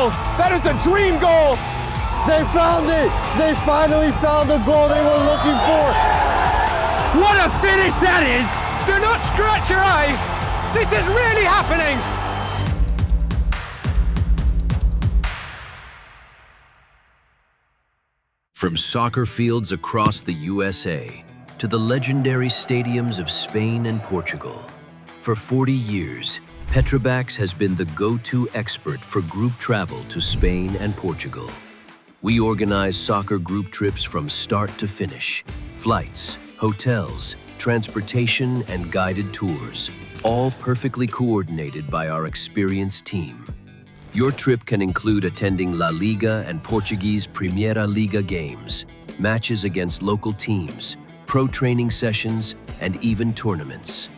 goal. That is a dream goal. They found it. They finally found the goal they were looking for. What a finish that is. Do not scratch your eyes. This is really happening. From soccer fields across the USA to the legendary stadiums of Spain and Portugal, for 40 years, Petrobax has been the go-to expert for group travel to Spain and Portugal. We organize soccer group trips from start to finish, flights, hotels, transportation, and guided tours, all perfectly coordinated by our experienced team. Your trip can include attending La Liga and Portuguese Primeira Liga games, matches against local teams, pro training sessions, and even tournaments.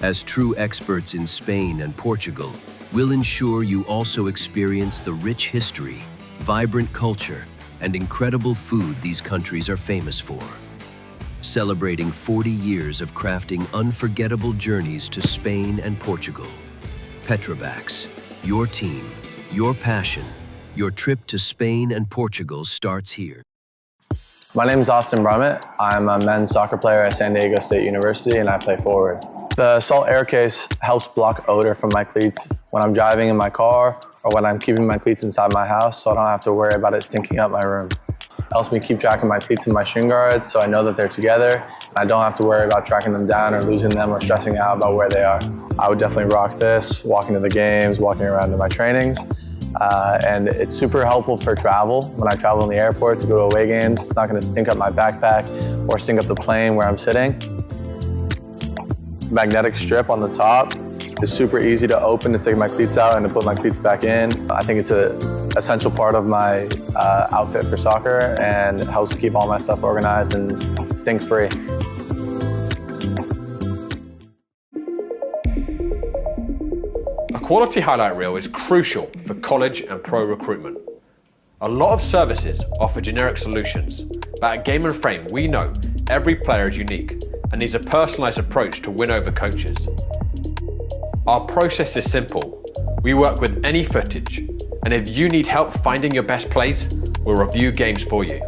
As true experts in Spain and Portugal, we'll ensure you also experience the rich history, vibrant culture, and incredible food these countries are famous for. Celebrating 40 years of crafting unforgettable journeys to Spain and Portugal. Petrobax, your team, your passion, your trip to Spain and Portugal starts here. My name is Austin Brummett. I'm a men's soccer player at San Diego State University and I play forward. The Salt Air Case helps block odor from my cleats when I'm driving in my car or when I'm keeping my cleats inside my house so I don't have to worry about it stinking up my room. It helps me keep track of my cleats and my shin guards so I know that they're together and I don't have to worry about tracking them down or losing them or stressing out about where they are. I would definitely rock this, walking to the games, walking around to my trainings. And it's super helpful for travel. When I travel in the airport to go to away games, it's not going to stink up my backpack or stink up the plane where I'm sitting. Magnetic strip on the top is super easy to open to take my cleats out and to put my cleats back in. I think it's an essential part of my outfit for soccer and it helps keep all my stuff organized and stink-free. A quality highlight reel is crucial for college and pro recruitment. A lot of services offer generic solutions, but at Game & Frame we know every player is unique and needs a personalised approach to win over coaches. Our process is simple. We work with any footage, and if you need help finding your best plays, we'll review games for you.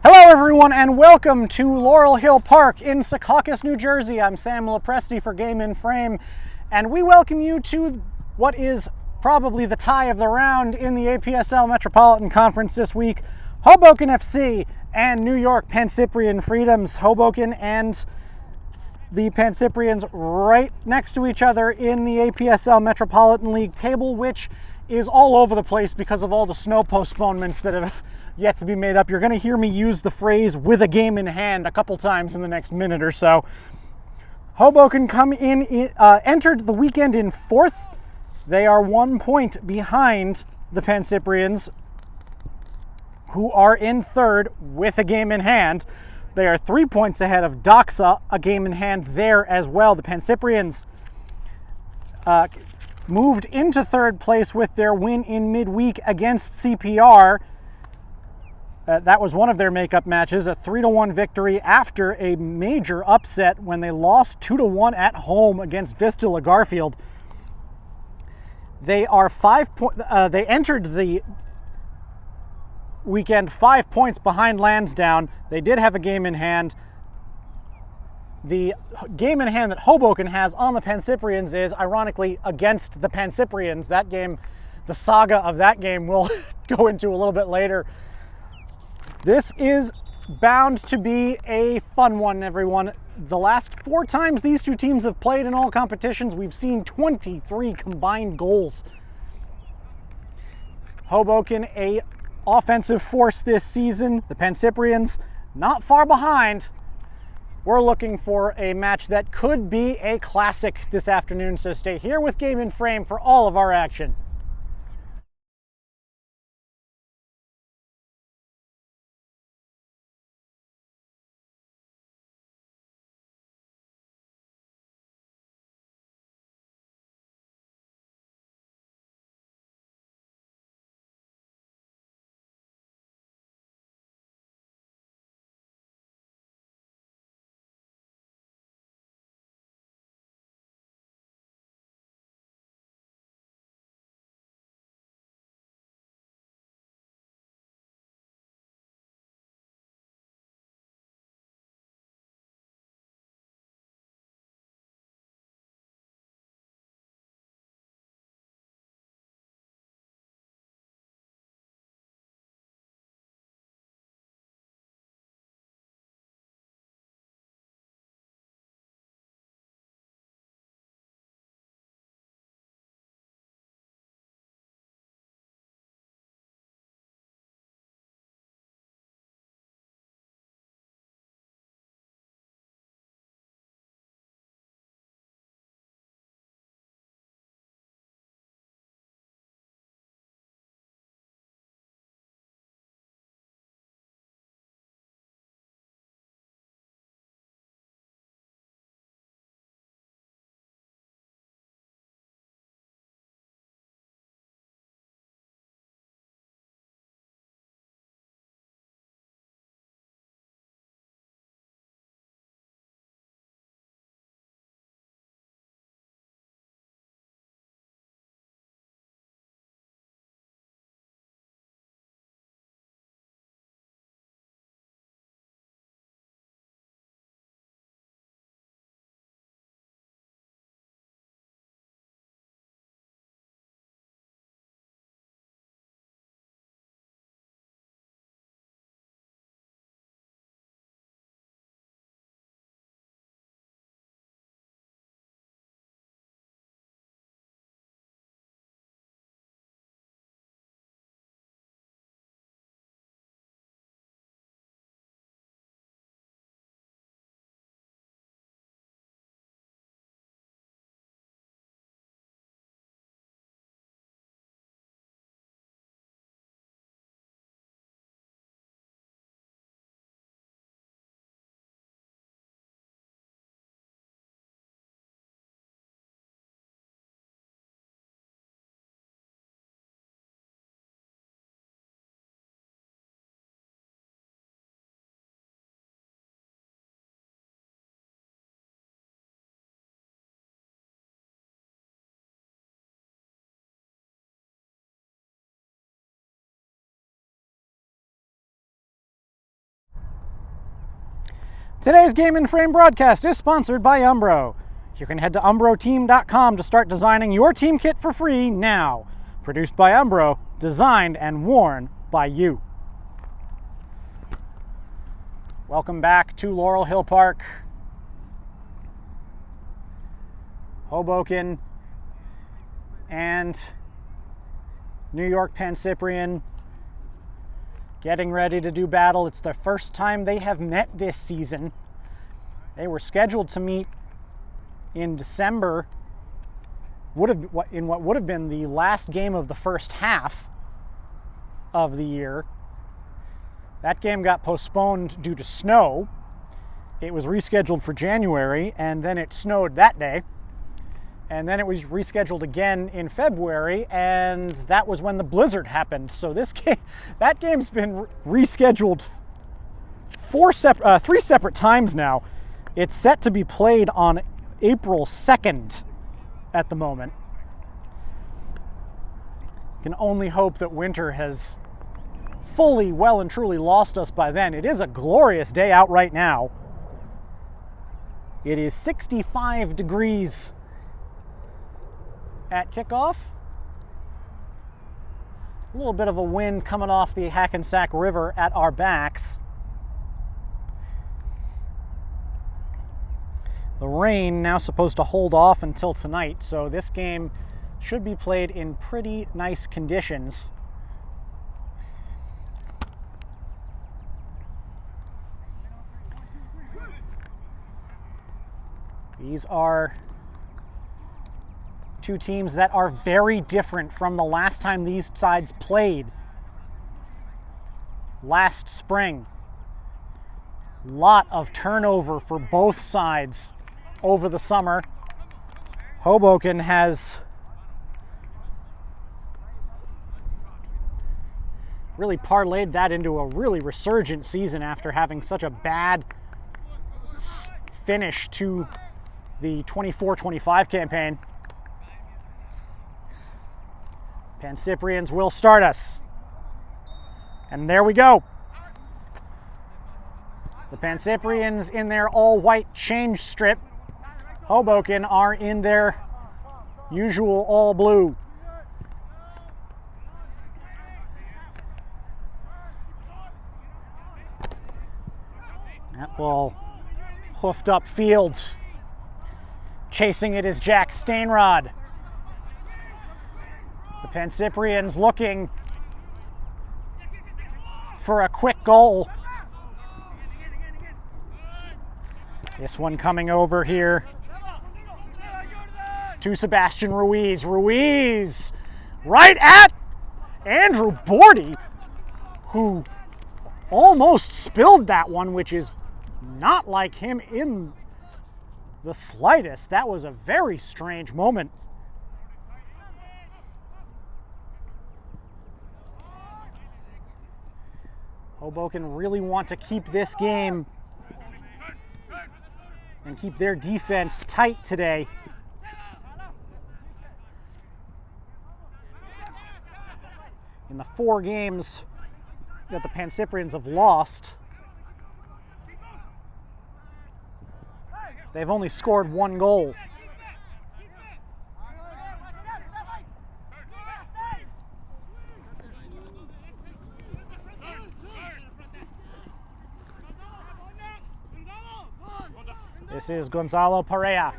Hello everyone and welcome to Laurel Hill Park in Secaucus, New Jersey. I'm Sam Lepresti for Game & Frame, and we welcome you to what is probably the tie of the round in the APSL Metropolitan Conference this week. Hoboken FC and New York Pancyprian Freedoms. Hoboken and the Pancyprians right next to each other in the APSL Metropolitan League table, which is all over the place because of all the snow postponements that have yet to be made up. You're going to hear me use the phrase "with a game in hand" a couple times in the next minute or so. Hoboken entered the weekend in fourth. They are 1 point behind the Pancyprians, who are in third with a game in hand. They are 3 points ahead of Doxa, a game in hand there as well. The Pancyprians moved into third place with their win in midweek against CPR. That was one of their makeup matches, a 3-1 victory after a major upset when they lost 2-1 at home against Vistula Garfield. They are they entered the weekend 5 points behind Lansdowne. They did have a game in hand. The game in hand that Hoboken has on the Pancyprians is, ironically, against the Pancyprians. That game, the saga of that game, we'll go into a little bit later. This is bound to be a fun one, everyone. The last 4 times these two teams have played in all competitions, we've seen 23 combined goals. Hoboken, a offensive force this season. The Pancyprians, not far behind. We're looking for a match that could be a classic this afternoon, so stay here with Game & Frame for all of our action. Today's Game in Frame broadcast is sponsored by Umbro. You can head to umbroteam.com to start designing your team kit for free now. Produced by Umbro, designed and worn by you. Welcome back to Laurel Hill Park. Hoboken and New York Pancyprian getting ready to do battle. It's the first time they have met this season. They were scheduled to meet in December, in what would have been the last game of the first half of the year. That game got postponed due to snow. It was rescheduled for January, and then it snowed that day. And then it was rescheduled again in February, and that was when the blizzard happened. So that game's been rescheduled three separate times now. It's set to be played on April 2nd at the moment. Can only hope that winter has fully, well and truly lost us by then. It is a glorious day out right now. It is 65 degrees at kickoff. A little bit of a wind coming off the Hackensack River at our backs. The rain now supposed to hold off until tonight, so this game should be played in pretty nice conditions. These are two teams that are very different from the last time these sides played last spring. Lot of turnover for both sides over the summer. Hoboken has really parlayed that into a really resurgent season after having such a bad finish to the 24-25 campaign. Pancyprians will start us. And there we go. The Pancyprians in their all-white change strip. Hoboken are in their usual all-blue. That ball hoofed up field. Chasing it is Jack Stainrod. The Pancyprians looking for a quick goal. This one coming over here to Sebastian Ruiz. Ruiz right at Andrew Bordy, who almost spilled that one, which is not like him in the slightest. That was a very strange moment. Hoboken really want to keep this game and keep their defense tight today. In the 4 games that the Pancyprians have lost, they've only scored 1 goal. This is Gonzalo Perea.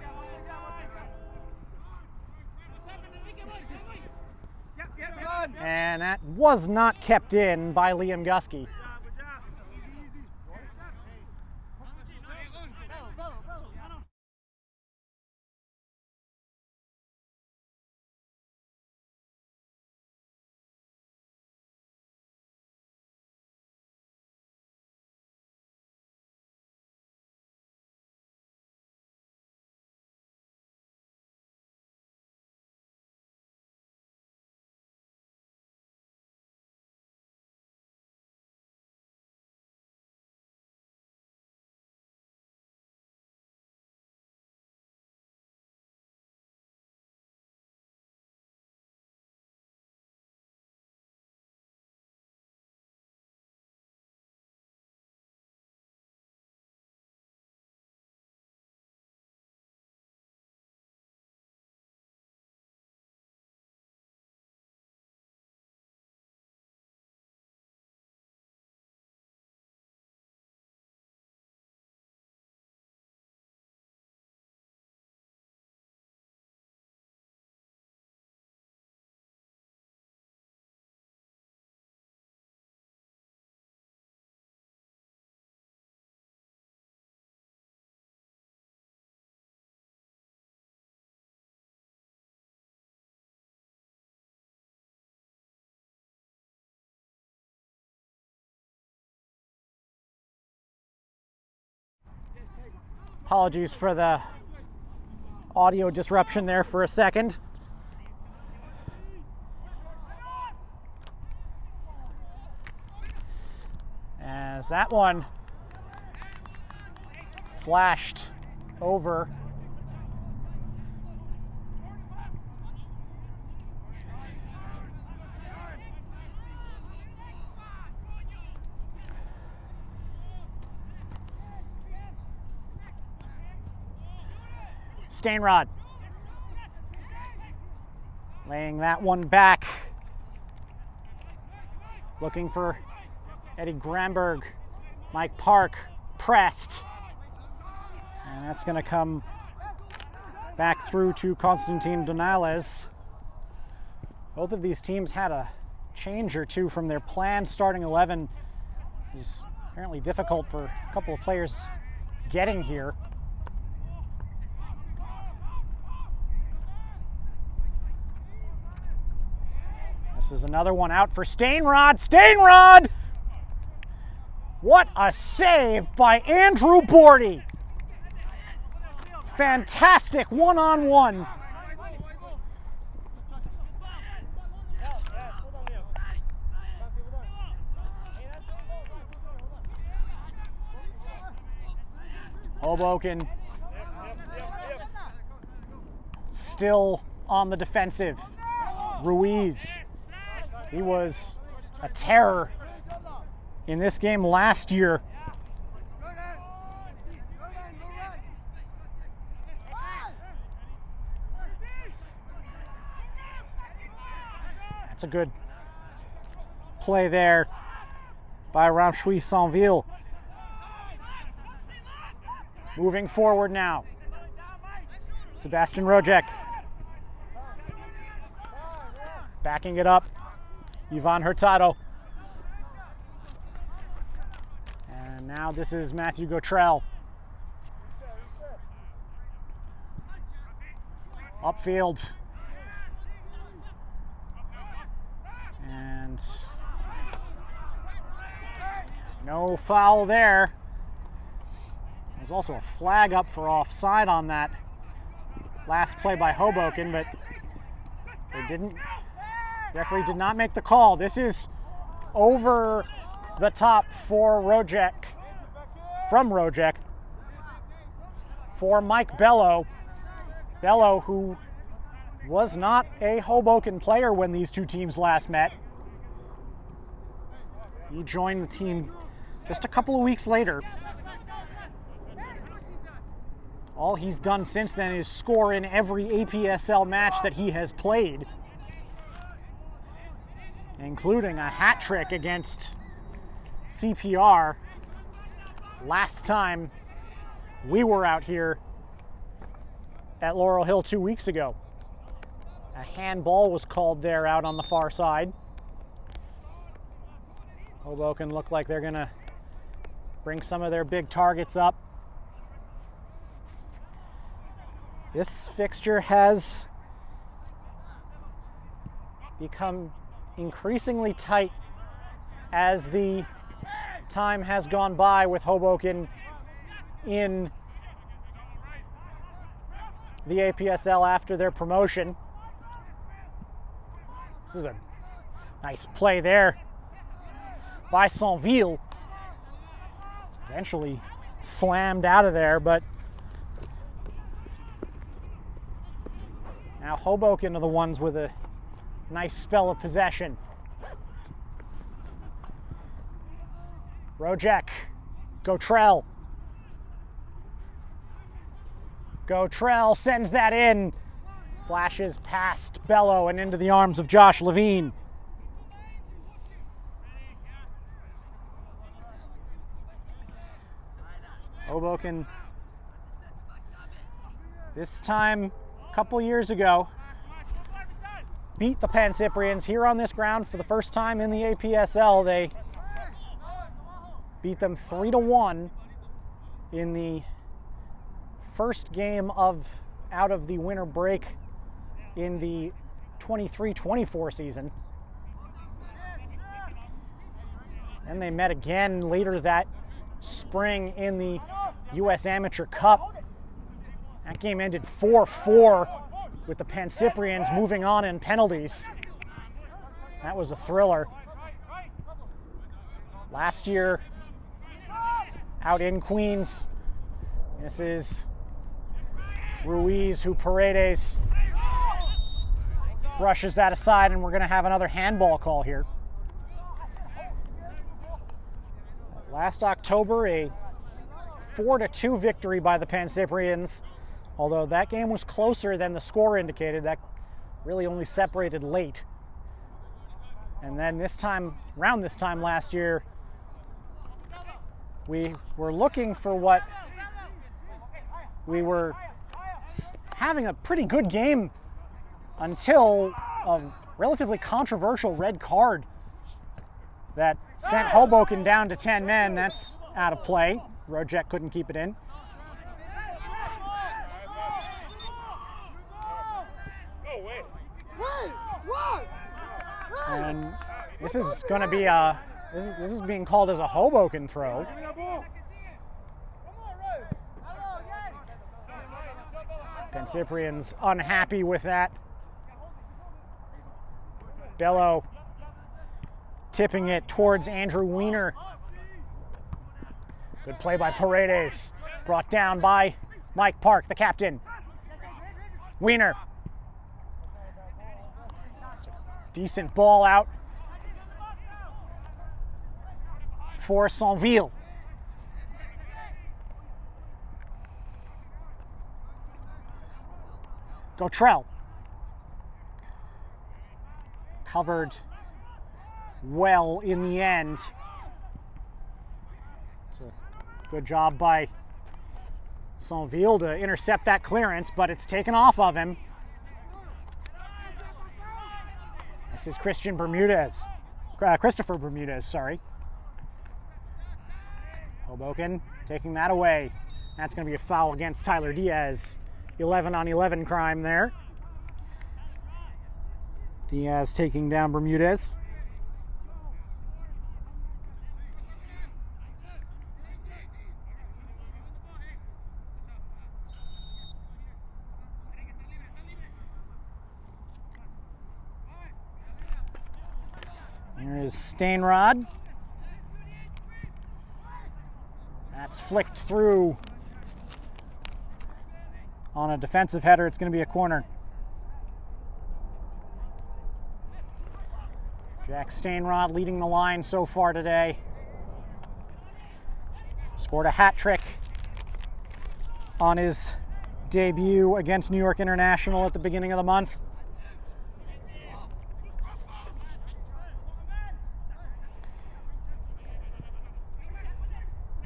And that was not kept in by Liam Gusky. Apologies for the audio disruption there for a second. As that one flashed over. Stainrod laying that one back, looking for Eddie Gramberg. Mike Park pressed, and that's going to come back through to Constantine Donales. Both of these teams had a change or two from their planned starting 11. It was apparently difficult for a couple of players getting here. This is another one out for Stainrod. Stainrod! What a save by Andrew Bordy. Fantastic one-on-one. Hoboken still on the defensive. Ruiz, he was a terror in this game last year. That's a good play there by Ramshui Sanville. Moving forward now. Sebastian Rojek. Backing it up. Ivan Hurtado. And now this is Matthew Gautrell. Upfield. And no foul there. There's also a flag up for offside on that last play by Hoboken, but they didn't. Referee did not make the call. This is over the top for Rojek, from Rojek, for Mike Bello. Bello, who was not a Hoboken player when these two teams last met. He joined the team just a couple of weeks later. All he's done since then is score in every APSL match that he has played, including a hat trick against CPR last time we were out here at Laurel Hill 2 weeks ago. A handball was called there out on the far side. Hoboken look like they're gonna bring some of their big targets up. This fixture has become increasingly tight as the time has gone by with Hoboken in the APSL after their promotion. This is a nice play there by Sanville. Eventually slammed out of there, but now Hoboken are the ones with a nice spell of possession. Rojek, Gautrell. Gautrell sends that in. Flashes past Bello and into the arms of Josh Levine. Hoboken, this time a couple years ago, beat the Pancyprians here on this ground for the first time in the APSL. They beat them 3-1 in the first game out of the winter break in the 23-24 season. And they met again later that spring in the U.S. Amateur Cup. That game ended 4-4 with the Pancyprians moving on in penalties. That was a thriller. Last year, out in Queens, this is Ruiz, who Paredes brushes that aside, and we're going to have another handball call here. Last October, a 4-2 victory by the Pancyprians, although that game was closer than the score indicated. That really only separated late. And then around this time last year, we were looking for what we were having a pretty good game until a relatively controversial red card that sent Hoboken down to 10 men. That's out of play. Rojek couldn't keep it in. And this is going to be this is being called as a Hoboken throw. Pancyprians unhappy with that. Bello tipping it towards Andrew Weiner. Good play by Paredes. Brought down by Mike Park, the captain. Weiner. Decent ball out for Saint-Ville. Gautrell. Covered well in the end. It's a good job by Saint-Ville to intercept that clearance, but it's taken off of him. This is Christopher Bermudez, sorry. Hoboken taking that away. That's going to be a foul against Tyler Diaz. 11-on-11 crime there. Diaz taking down Bermudez. Here is Stainrod. That's flicked through on a defensive header. It's going to be a corner. Jack Stainrod leading the line so far today. Scored a hat trick on his debut against New York International at the beginning of the month.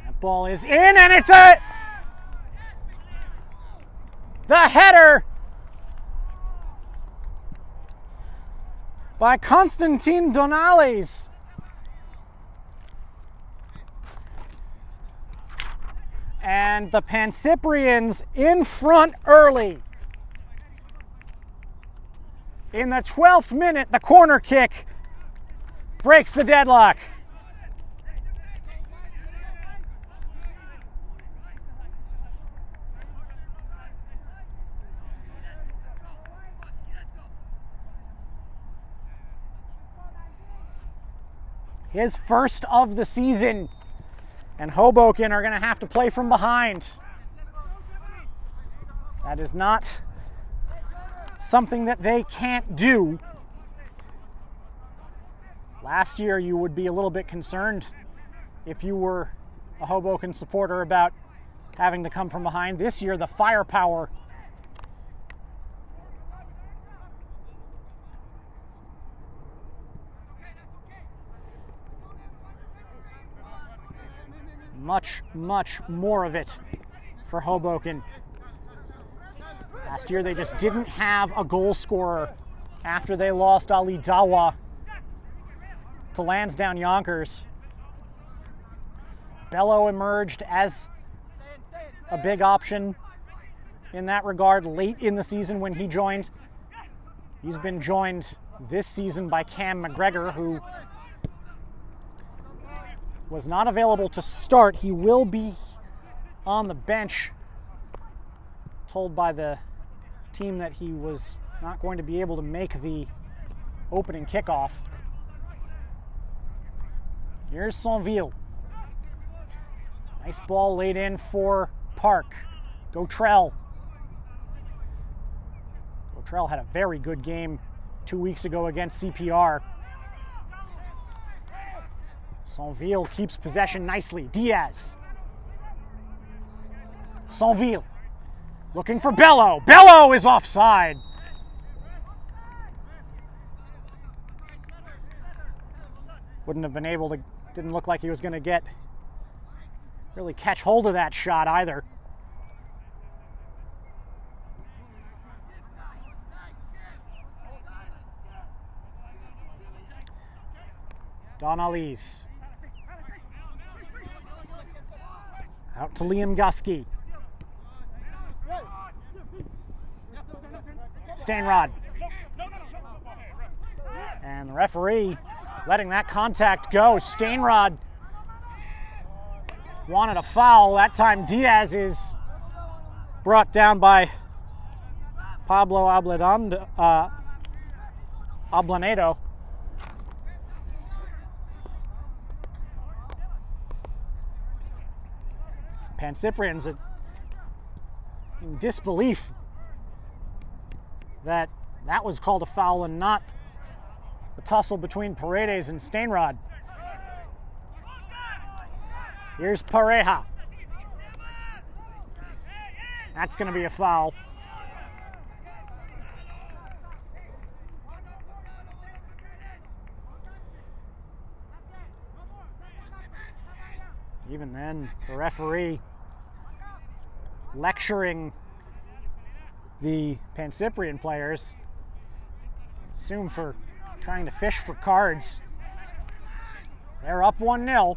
That ball is in, and it's the header by Constantin Donales. And the Pancyprians in front early. In the 12th minute, the corner kick breaks the deadlock. His first of the season, and Hoboken are going to have to play from behind. That is not something that they can't do. Last year, you would be a little bit concerned if you were a Hoboken supporter about having to come from behind. This year, the firepower much more of it for Hoboken. Last year they just didn't have a goal scorer after they lost Ali Dawa to Lansdowne Yonkers. Bello emerged as a big option in that regard late in the season when he joined. He's been joined this season by Cam McGregor, who was not available to start. He will be on the bench told by the team that he was not going to be able to make the opening kickoff. Here's Saint-Ville. Nice ball laid in for Park. Gautrell. Gautrell had a very good game 2 weeks ago against CPR. Saint-Ville keeps possession nicely. Diaz. Saint-Ville looking for Bello. Bello is offside. Wouldn't have been able to, didn't look like he was going to really catch hold of that shot either. Donalise. Out to Liam Gusky. Stainrod. And the referee letting that contact go. Stainrod wanted a foul. That time Diaz is brought down by Pablo Ablanedo. Pancyprian's in disbelief that was called a foul and not the tussle between Paredes and Stainrod. Here's Pareja. That's going to be a foul. Even then, the referee lecturing the Pancyprian players, assume for trying to fish for cards. They're up 1-0.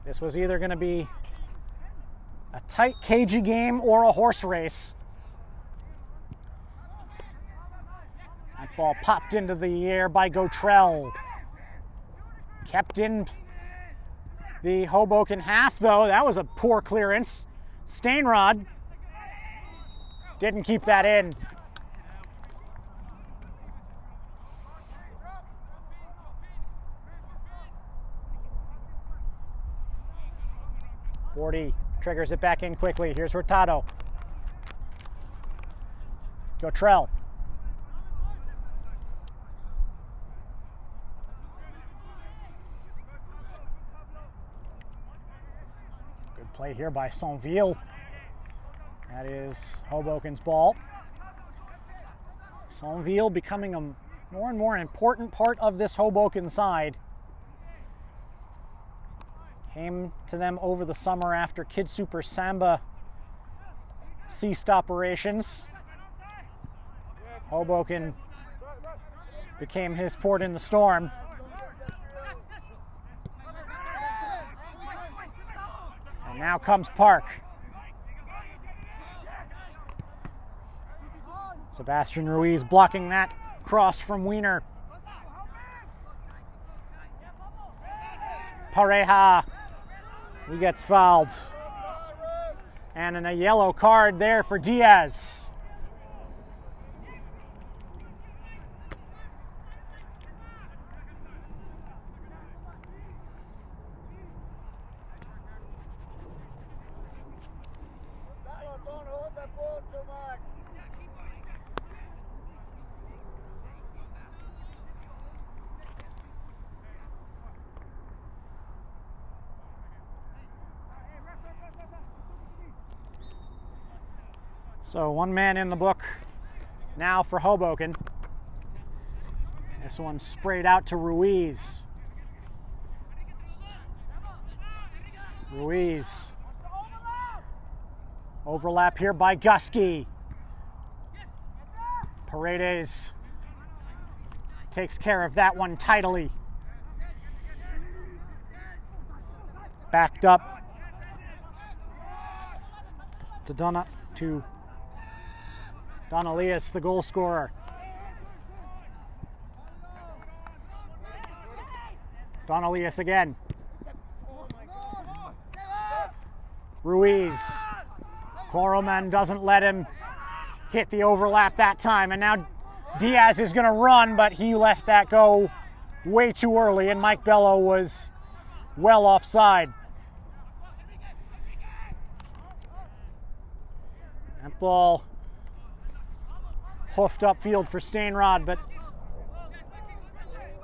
This was either going to be a tight, cagey game or a horse race. That ball popped into the air by Gautrell. Kept in the Hoboken half, though. That was a poor clearance. Stainrod didn't keep that in. Bordy triggers it back in quickly. Here's Hurtado. Gautrell. Good play here by Saint-Ville. That is Hoboken's ball. Saint-Ville becoming a more and more important part of this Hoboken side. Came to them over the summer after Kid Super Samba ceased operations. Hoboken became his port in the storm. And now comes Park. Sebastian Ruiz blocking that cross from Wiener. Pareja, he gets fouled. And a yellow card there for Diaz. So one man in the book now for Hoboken. This one sprayed out to Ruiz. Ruiz. Overlap here by Gusky. Paredes takes care of that one tidily. Backed up to Donalias, the goal scorer. Donalias again. Ruiz. Koroman doesn't let him hit the overlap that time, and now Diaz is going to run, but he left that go way too early, and Mike Bello was well offside. That ball hoofed upfield for Stainrod, but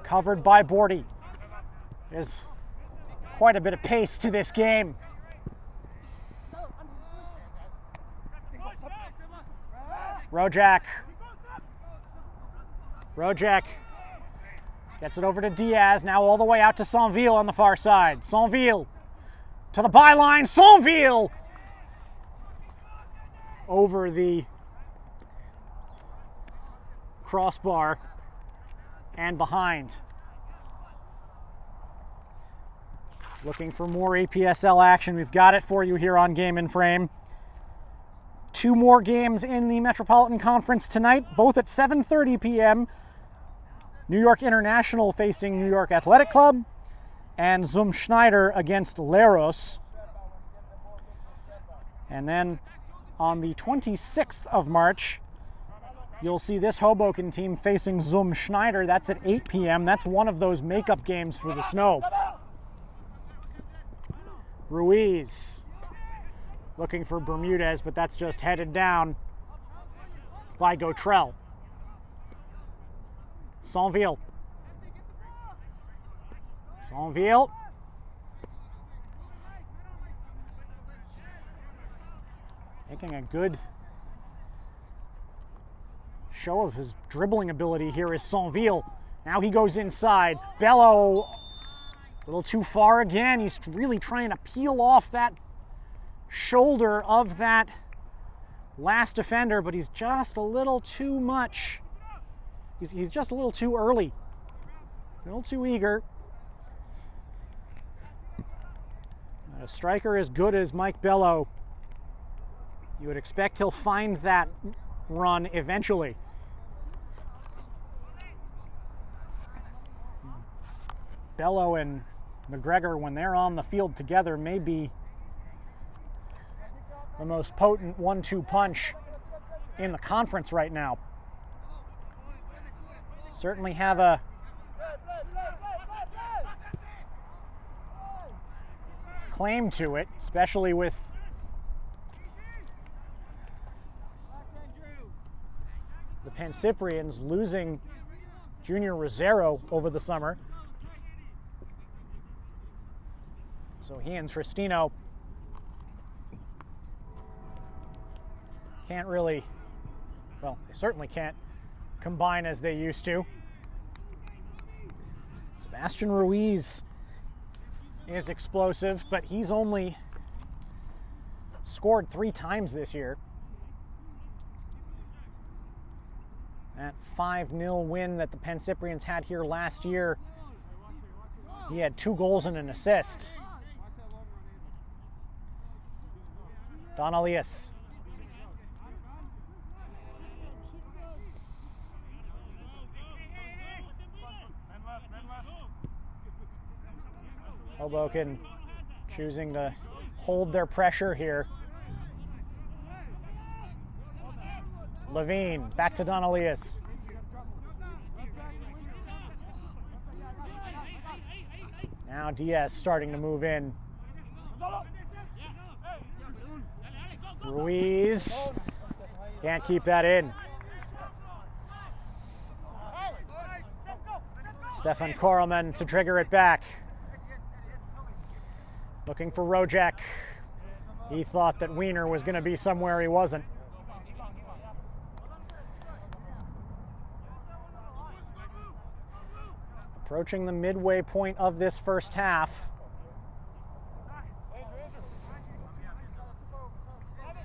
covered by Bordy. There's quite a bit of pace to this game. Rojak gets it over to Diaz, now all the way out to Sainville on the far side. Sainville to the byline, Sainville over the crossbar and behind. Looking for more APSL action. We've got it for you here on Game in Frame. 2 more games in the Metropolitan Conference tonight, both at 7:30 p.m. New York International facing New York Athletic Club, and Zum Schneider against Leros. And then on the 26th of March, you'll see this Hoboken team facing Zum Schneider. That's at 8 p.m. That's one of those makeup games for the snow. Ruiz looking for Bermudez, but that's just headed down by Gotrell. Sainville. Making a good show of his dribbling ability here is Sainville. Now he goes inside. Bello, a little too far again. He's really trying to peel off that shoulder of that last defender, but he's just a little too much. He's just a little too early, a little too eager. A striker as good as Mike Bello, you would expect he'll find that run eventually. Bello and McGregor, when they're on the field together, may be the most potent 1-2 punch in the conference right now. Certainly have a claim to it, especially with the Pancyprians losing Junior Rosero over the summer. So he and Tristino can't really, well, they certainly can't combine as they used to. Sebastian Ruiz is explosive, but he's only scored 3 times this year. That 5-0 win that the Pancyprians had here last year, he had 2 goals and an assist. Don Elias. Hoboken choosing to hold their pressure here. Levine, back to Don Elias. Now Diaz starting to move in. Ruiz can't keep that in. Stefan Koroman to trigger it back. Looking for Rojak. He thought that Wiener was going to be somewhere he wasn't. Approaching the midway point of this first half.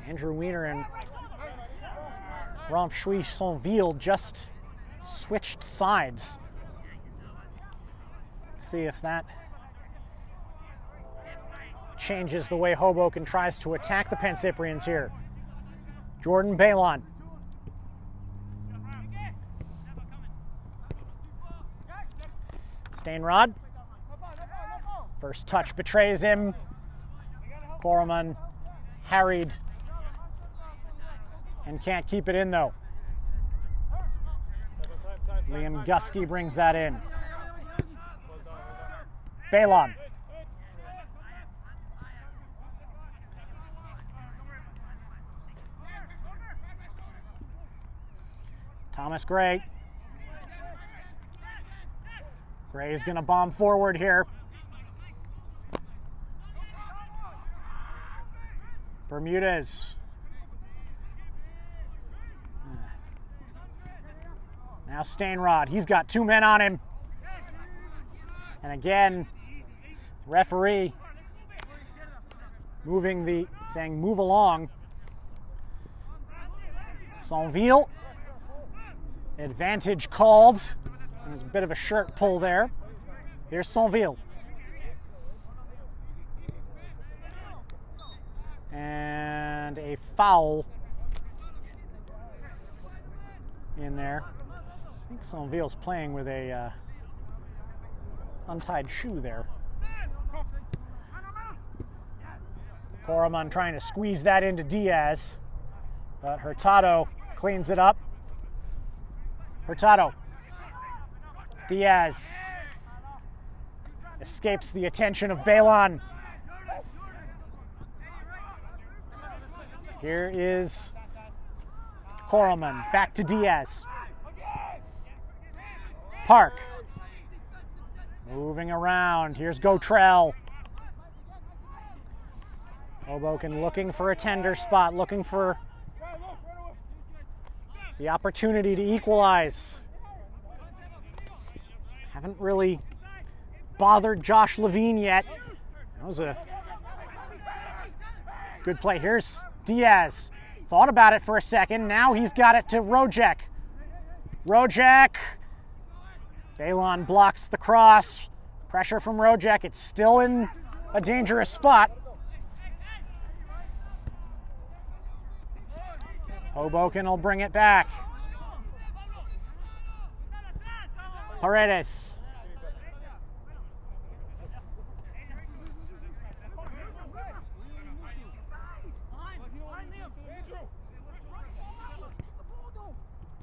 Andrew Wiener and Rampshui Sainville just switched sides. Let's see if that changes the way Hoboken tries to attack the Pancyprians here. Jordan Balon. Stainrod. First touch betrays him. Koroman Harried and can't keep it in though. Liam Gusky brings that in. Balon. Thomas Gray. Gray's gonna bomb forward here. Bermudez. Now Stainrod, he's got 2 men on him. And again, referee saying move along. Saint-Ville, advantage called. There's a bit of a shirt pull there. Here's Saint-Ville. And a foul in there. I think Saint-Ville's playing with a untied shoe there. Koroman trying to squeeze that into Diaz, but Hurtado cleans it up. Hurtado. Diaz escapes the attention of Balon. Here is Koroman, back to Diaz. Park. Moving around, here's Gotrell. Hoboken looking for a tender spot, looking for the opportunity to equalize. Haven't really bothered Josh Levine yet. That was a good play. Here's Diaz. Thought about it for a second. Now he's got it to Rojek. Rojek. Balon blocks the cross. Pressure from Rojek. It's still in a dangerous spot. Hoboken will bring it back. Paredes.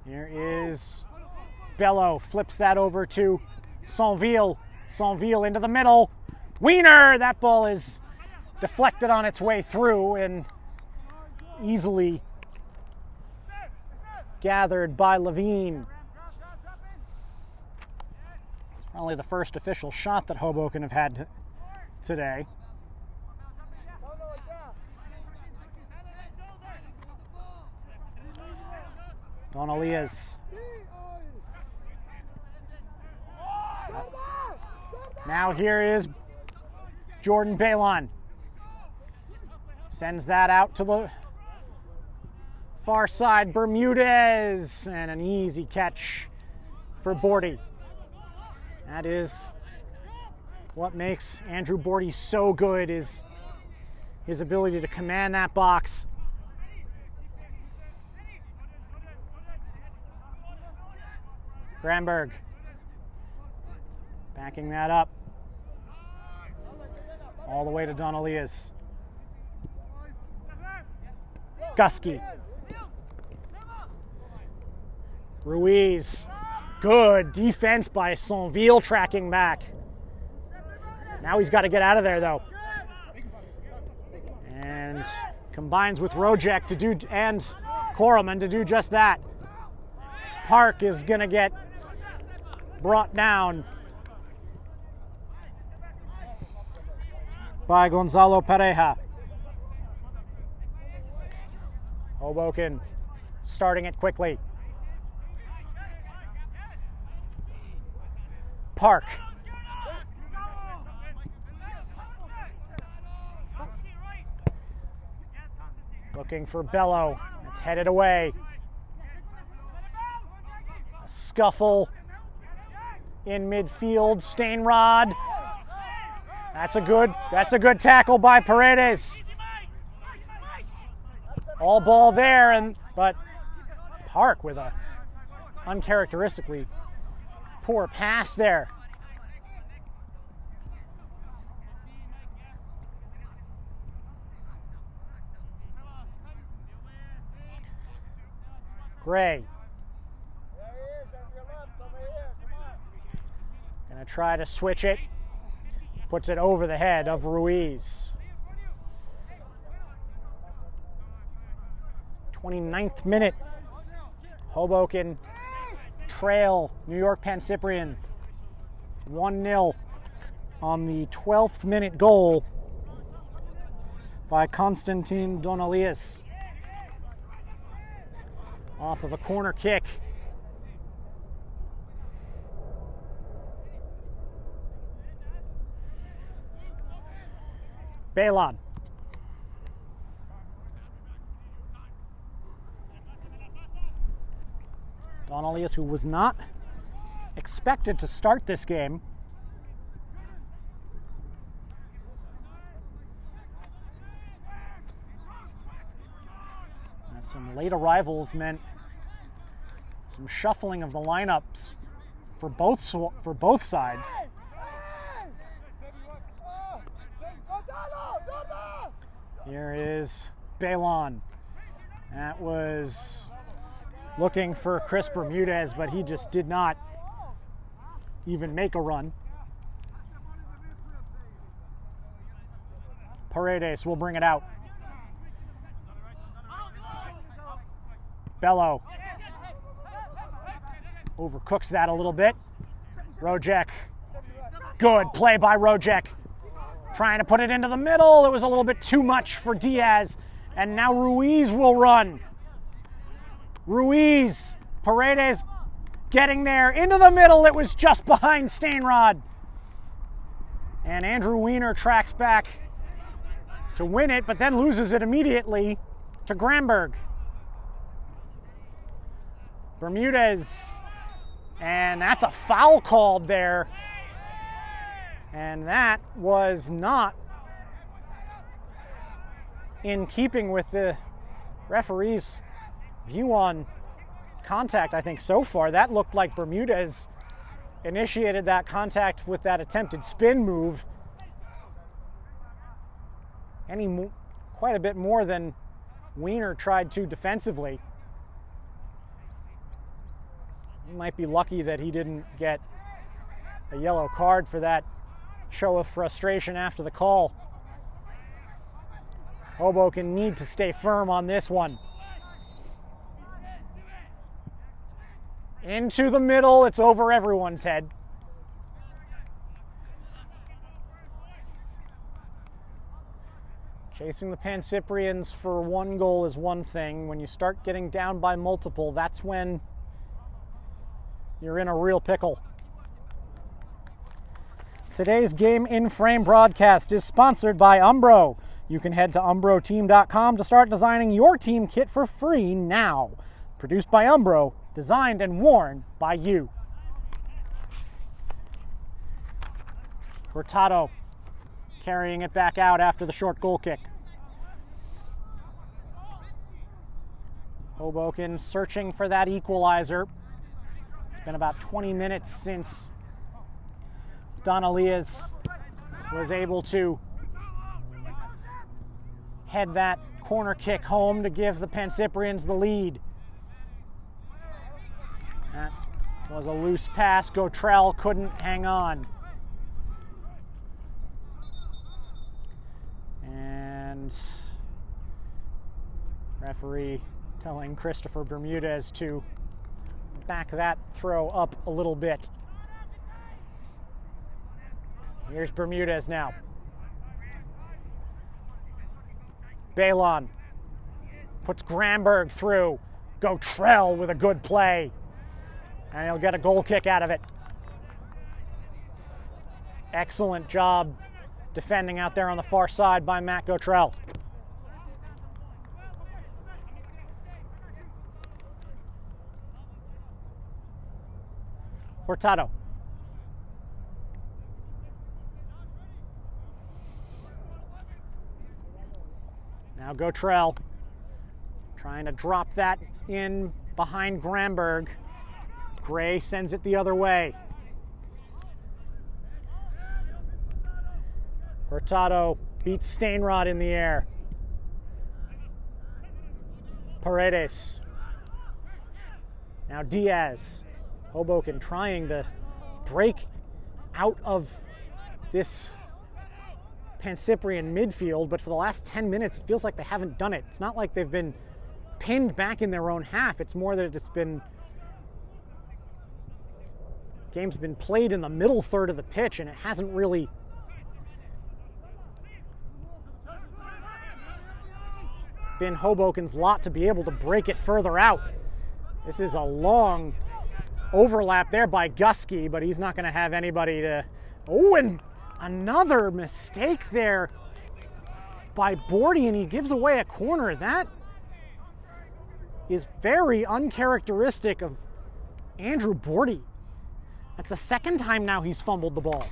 Here is Bello, flips that over to Saint-Ville. Saint-Ville into the middle. Wiener! That ball is deflected on its way through and easily gathered by Levine. It's probably the first official shot that Hoboken have had today. Donalias. Now here is Jordan Balon. Sends that out to the far side. Bermudez. And an easy catch for Bordy. That is what makes Andrew Bordy so good, is his ability to command that box. Granberg backing that up all the way to Donalias. Gusky. Ruiz. Good defense by Saint-Ville, tracking back. Now he's got to get out of there though. And combines with Rojek to do, and Koroman to do just that. Park is going to get brought down by Gonzalo Pareja. Hoboken starting it quickly. Park. Looking for Bello. It's headed away. Scuffle in midfield. Stainrod. That's a good tackle by Paredes. All ball there, but Park with a uncharacteristically poor pass there. Gray. Gonna try to switch it. Puts it over the head of Ruiz. 29th minute. Hoboken trail New York Pancyprian 1-0 on the 12th minute goal by Konstantin Donalias off of a corner kick. Balon. Donalias, who was not expected to start this game. And some late arrivals meant some shuffling of the lineups for both sides. Here is Balon. That was looking for Chris Bermudez, but he just did not even make a run. Paredes will bring it out. Bello overcooks that a little bit. Rojek. Good play by Rojek. Trying to put it into the middle. It was a little bit too much for Diaz. And now Ruiz will run. Ruiz. Paredes getting there into the middle. It was just behind Stainrod. And Andrew Weiner tracks back to win it, but then loses it immediately to Gramberg. Bermudez. And that's a foul called there. And that was not in keeping with the referee's view on contact, I think, so far. That looked like Bermudez initiated that contact with that attempted spin move. Quite a bit more than Weiner tried to defensively. He might be lucky that he didn't get a yellow card for that show of frustration after the call. Hoboken need to stay firm on this one. Into the middle, it's over everyone's head. Chasing the Pancyprians for one goal is one thing. When you start getting down by multiple, that's when you're in a real pickle. Today's Game in Frame broadcast is sponsored by Umbro. You can head to umbroteam.com to start designing your team kit for free now. Produced by Umbro, designed and worn by you. Hurtado carrying it back out after the short goal kick. Hoboken searching for that equalizer. It's been about 20 minutes since Donalias was able to head that corner kick home to give the Pancyprians the lead. That was a loose pass. Gotrell couldn't hang on. And referee telling Christopher Bermudez to back that throw up a little bit. Here's Bermudez now. Balon puts Gramberg through. Gotrell with a good play. And he'll get a goal kick out of it. Excellent job defending out there on the far side by Matt Gotrell. Hurtado. Now Gotrell trying to drop that in behind Gramberg. Gray sends it the other way. Hurtado beats Stainrod in the air. Paredes. Now Diaz. Hoboken trying to break out of this Pancyprian midfield, but for the last 10 minutes it feels like they haven't done it. It's not like they've been pinned back in their own half. It's more that game's been played in the middle third of the pitch, and it hasn't really been Hoboken's lot to be able to break it further out. This is a long overlap there by Gusky, but he's not going to have anybody to... Oh, and another mistake there by Bordy, and he gives away a corner. That is very uncharacteristic of Andrew Bordy. That's the second time now he's fumbled the ball.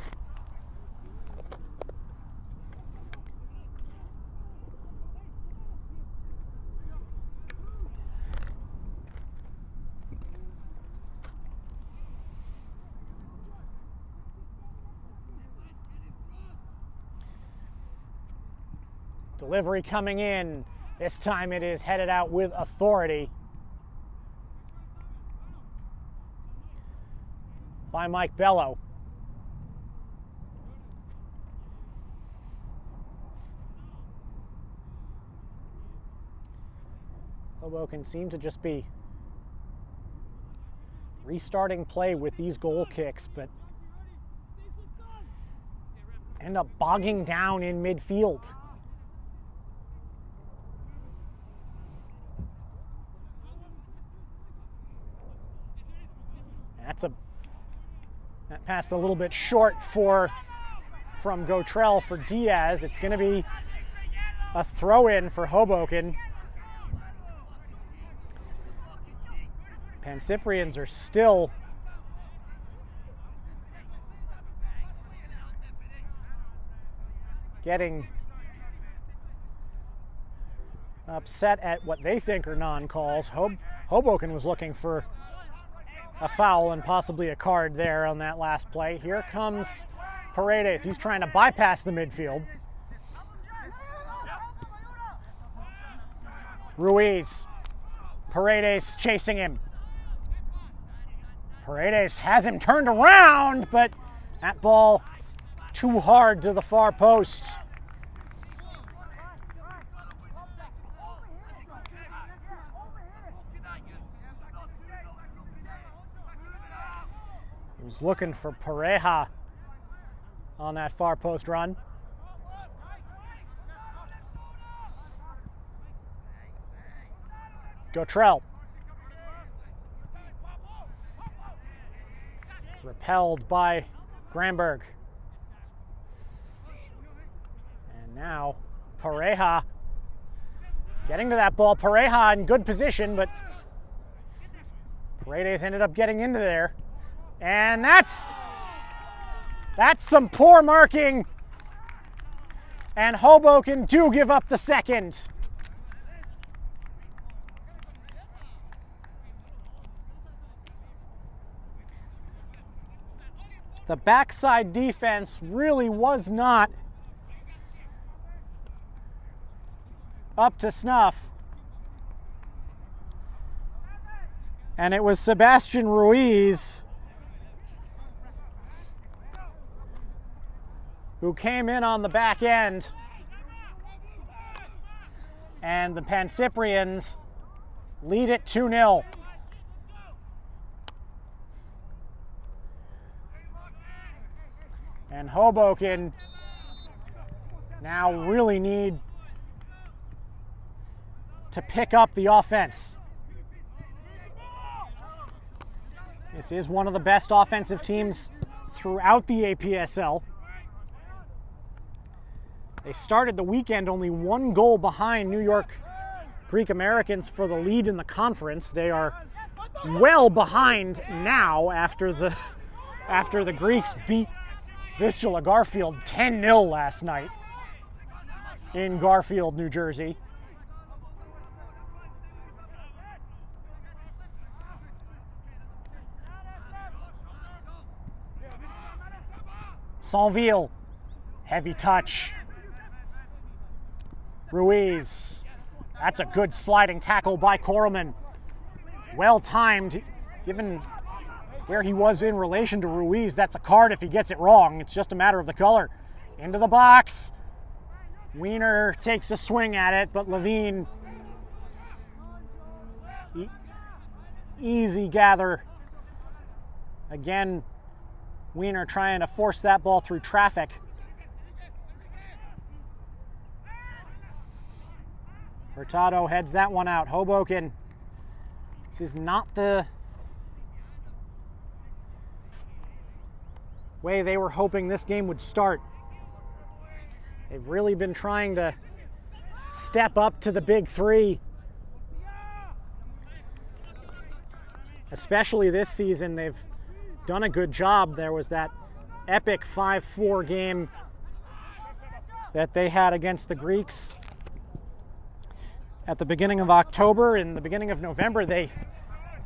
Delivery coming in. This time it is headed out with authority by Mike Bello. Hoboken seem to just be restarting play with these goal kicks, but end up bogging down in midfield. That passed a little bit short from Gotrell for Diaz. It's going to be a throw-in for Hoboken. Pancyprians are still getting upset at what they think are non-calls. Hoboken was looking for a foul and possibly a card there on that last play. Here comes Paredes. He's trying to bypass the midfield. Ruiz. Paredes chasing him. Paredes has him turned around, but that ball too hard to the far post. He was looking for Pareja on that far post run. Gotrell. Repelled by Granberg. And now Pareja getting to that ball. Pareja in good position, but Paredes ended up getting into there. And that's some poor marking. And Hoboken do give up the second. The backside defense really was not up to snuff. And it was Sebastian Ruiz who came in on the back end. And the Pancyprians lead it 2-0. And Hoboken now really need to pick up the offense. This is one of the best offensive teams throughout the APSL. They started the weekend only 1 goal behind New York Greek Americans for the lead in the conference. They are well behind now after the Greeks beat Vistula Garfield 10-0 last night in Garfield, New Jersey. Sanville, heavy touch. Ruiz, that's a good sliding tackle by Korelman. Well timed given where he was in relation to Ruiz, that's a card if he gets it wrong. It's just a matter of the color. Into the box. Wiener takes a swing at it, but Levine, easy gather. Again, Wiener trying to force that ball through traffic. Hurtado heads that one out. Hoboken, this is not the way they were hoping this game would start. They've really been trying to step up to the big three. Especially this season, they've done a good job. There was that epic 5-4 game that they had against the Greeks at the beginning of October. In the beginning of November, they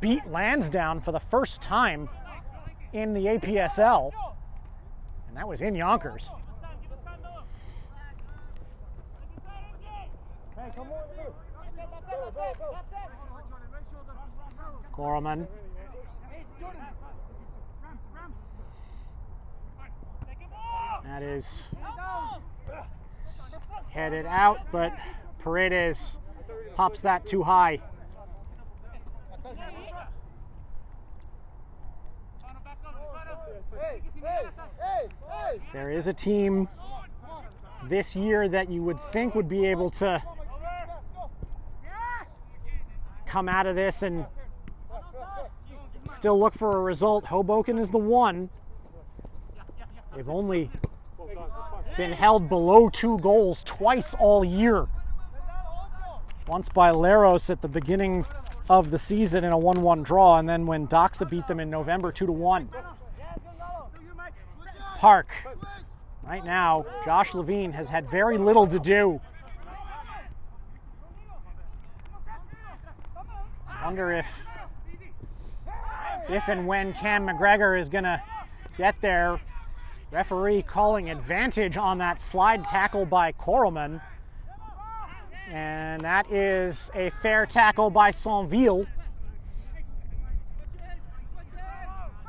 beat Lansdowne for the first time in the APSL, and that was in Yonkers. Korelman. That is headed out, but Paredes pops that too high. There is a team this year that you would think would be able to come out of this and still look for a result. Hoboken is the one. They've only been held below 2 goals twice all year. Once by Leros at the beginning of the season in a 1-1 draw, and then when Doxa beat them in November 2-1. Park. Right now, Josh Levine has had very little to do. I wonder if and when Cam McGregor is going to get there. Referee calling advantage on that slide tackle by Korelman. And that is a fair tackle by Saint-Ville.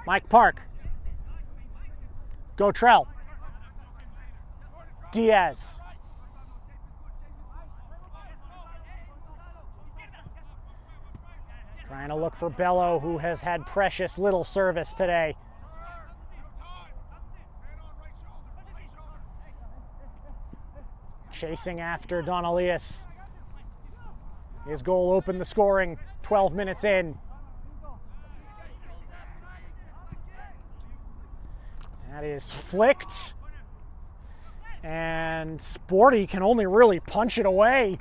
Mike Park. Gautrell. Diaz. Trying to look for Bello, who has had precious little service today. Chasing after Donalius. His goal opened the scoring 12 minutes in. That is flicked. And Sporty can only really punch it away.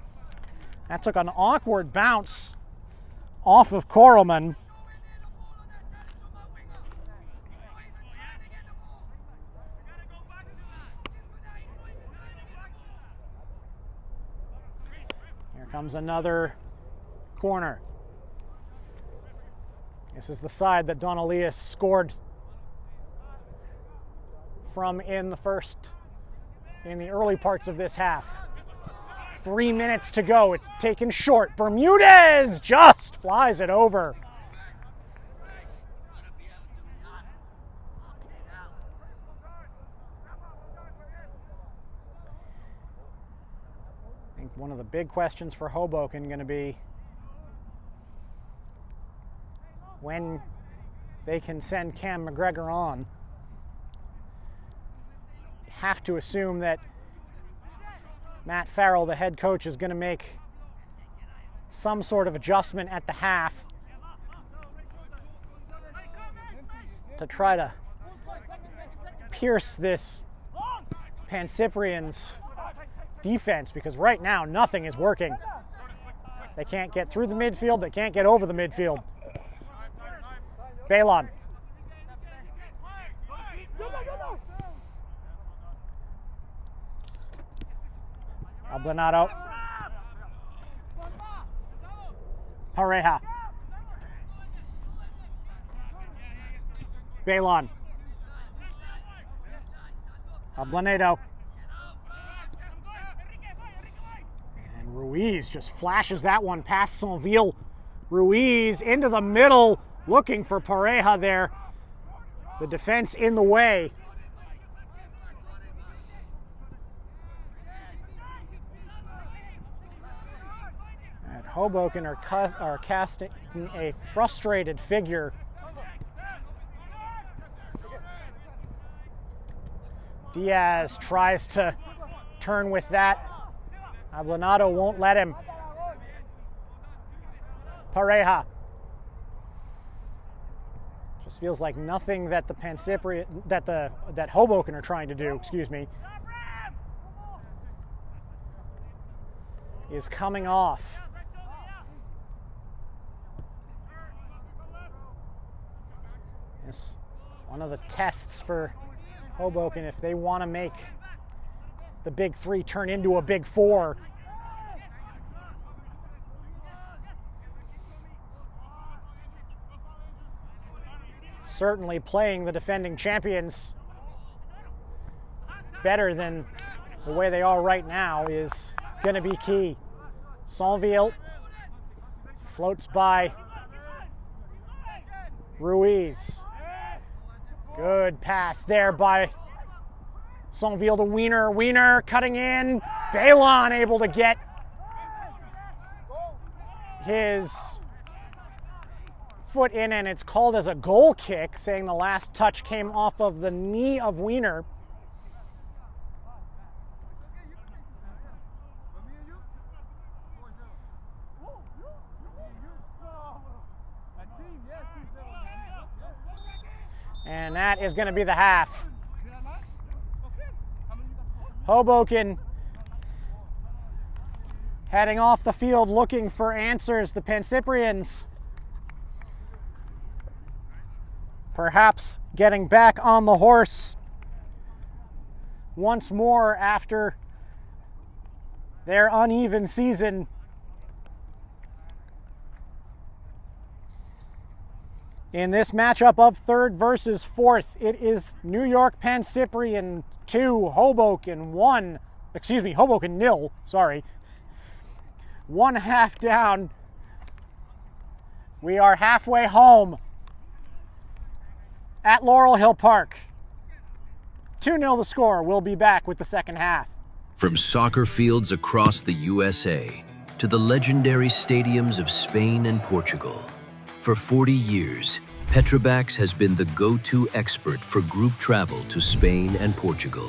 That took an awkward bounce off of Korelman. Here comes another corner. This is the side that Donalius scored from in the early parts of this half. 3 minutes to go. It's taken short. Bermudez just flies it over. I think one of the big questions for Hoboken going to be when they can send Cam McGregor on. You have to assume that Matt Farrell, the head coach, is going to make some sort of adjustment at the half to try to pierce this Pancyprian's defense, because right now nothing is working. They can't get through the midfield, they can't get over the midfield. Balon. Ablanado. Pareja. Balon. Ablanado. And Ruiz just flashes that one past Saint-Ville. Ruiz into the middle looking for Pareja there. The defense in the way. And Hoboken are casting a frustrated figure. Diaz tries to turn with that. Ablanado won't let him. Pareja. Just feels like nothing that the Pancyprian, that Hoboken are trying to do, excuse me, is coming off. It's one of the tests for Hoboken if they want to make the big three turn into a big four. Certainly playing the defending champions better than the way they are right now is going to be key. Saint-Ville floats by Ruiz. Good pass there by Saint-Ville to Wiener. Wiener cutting in. Balon able to get his foot in, and it's called as a goal kick, saying the last touch came off of the knee of Wiener. And that is going to be the half. Hoboken heading off the field looking for answers. The Pancyprians perhaps getting back on the horse once more after their uneven season. In this matchup of third versus fourth, it is New York Pancyprian 2, Hoboken 1, Hoboken 0, sorry. 1 half down. We are halfway home at Laurel Hill Park. 2-0 the score. We'll be back with the second half. From soccer fields across the USA to the legendary stadiums of Spain and Portugal, for 40 years, Petrobax has been the go-to expert for group travel to Spain and Portugal.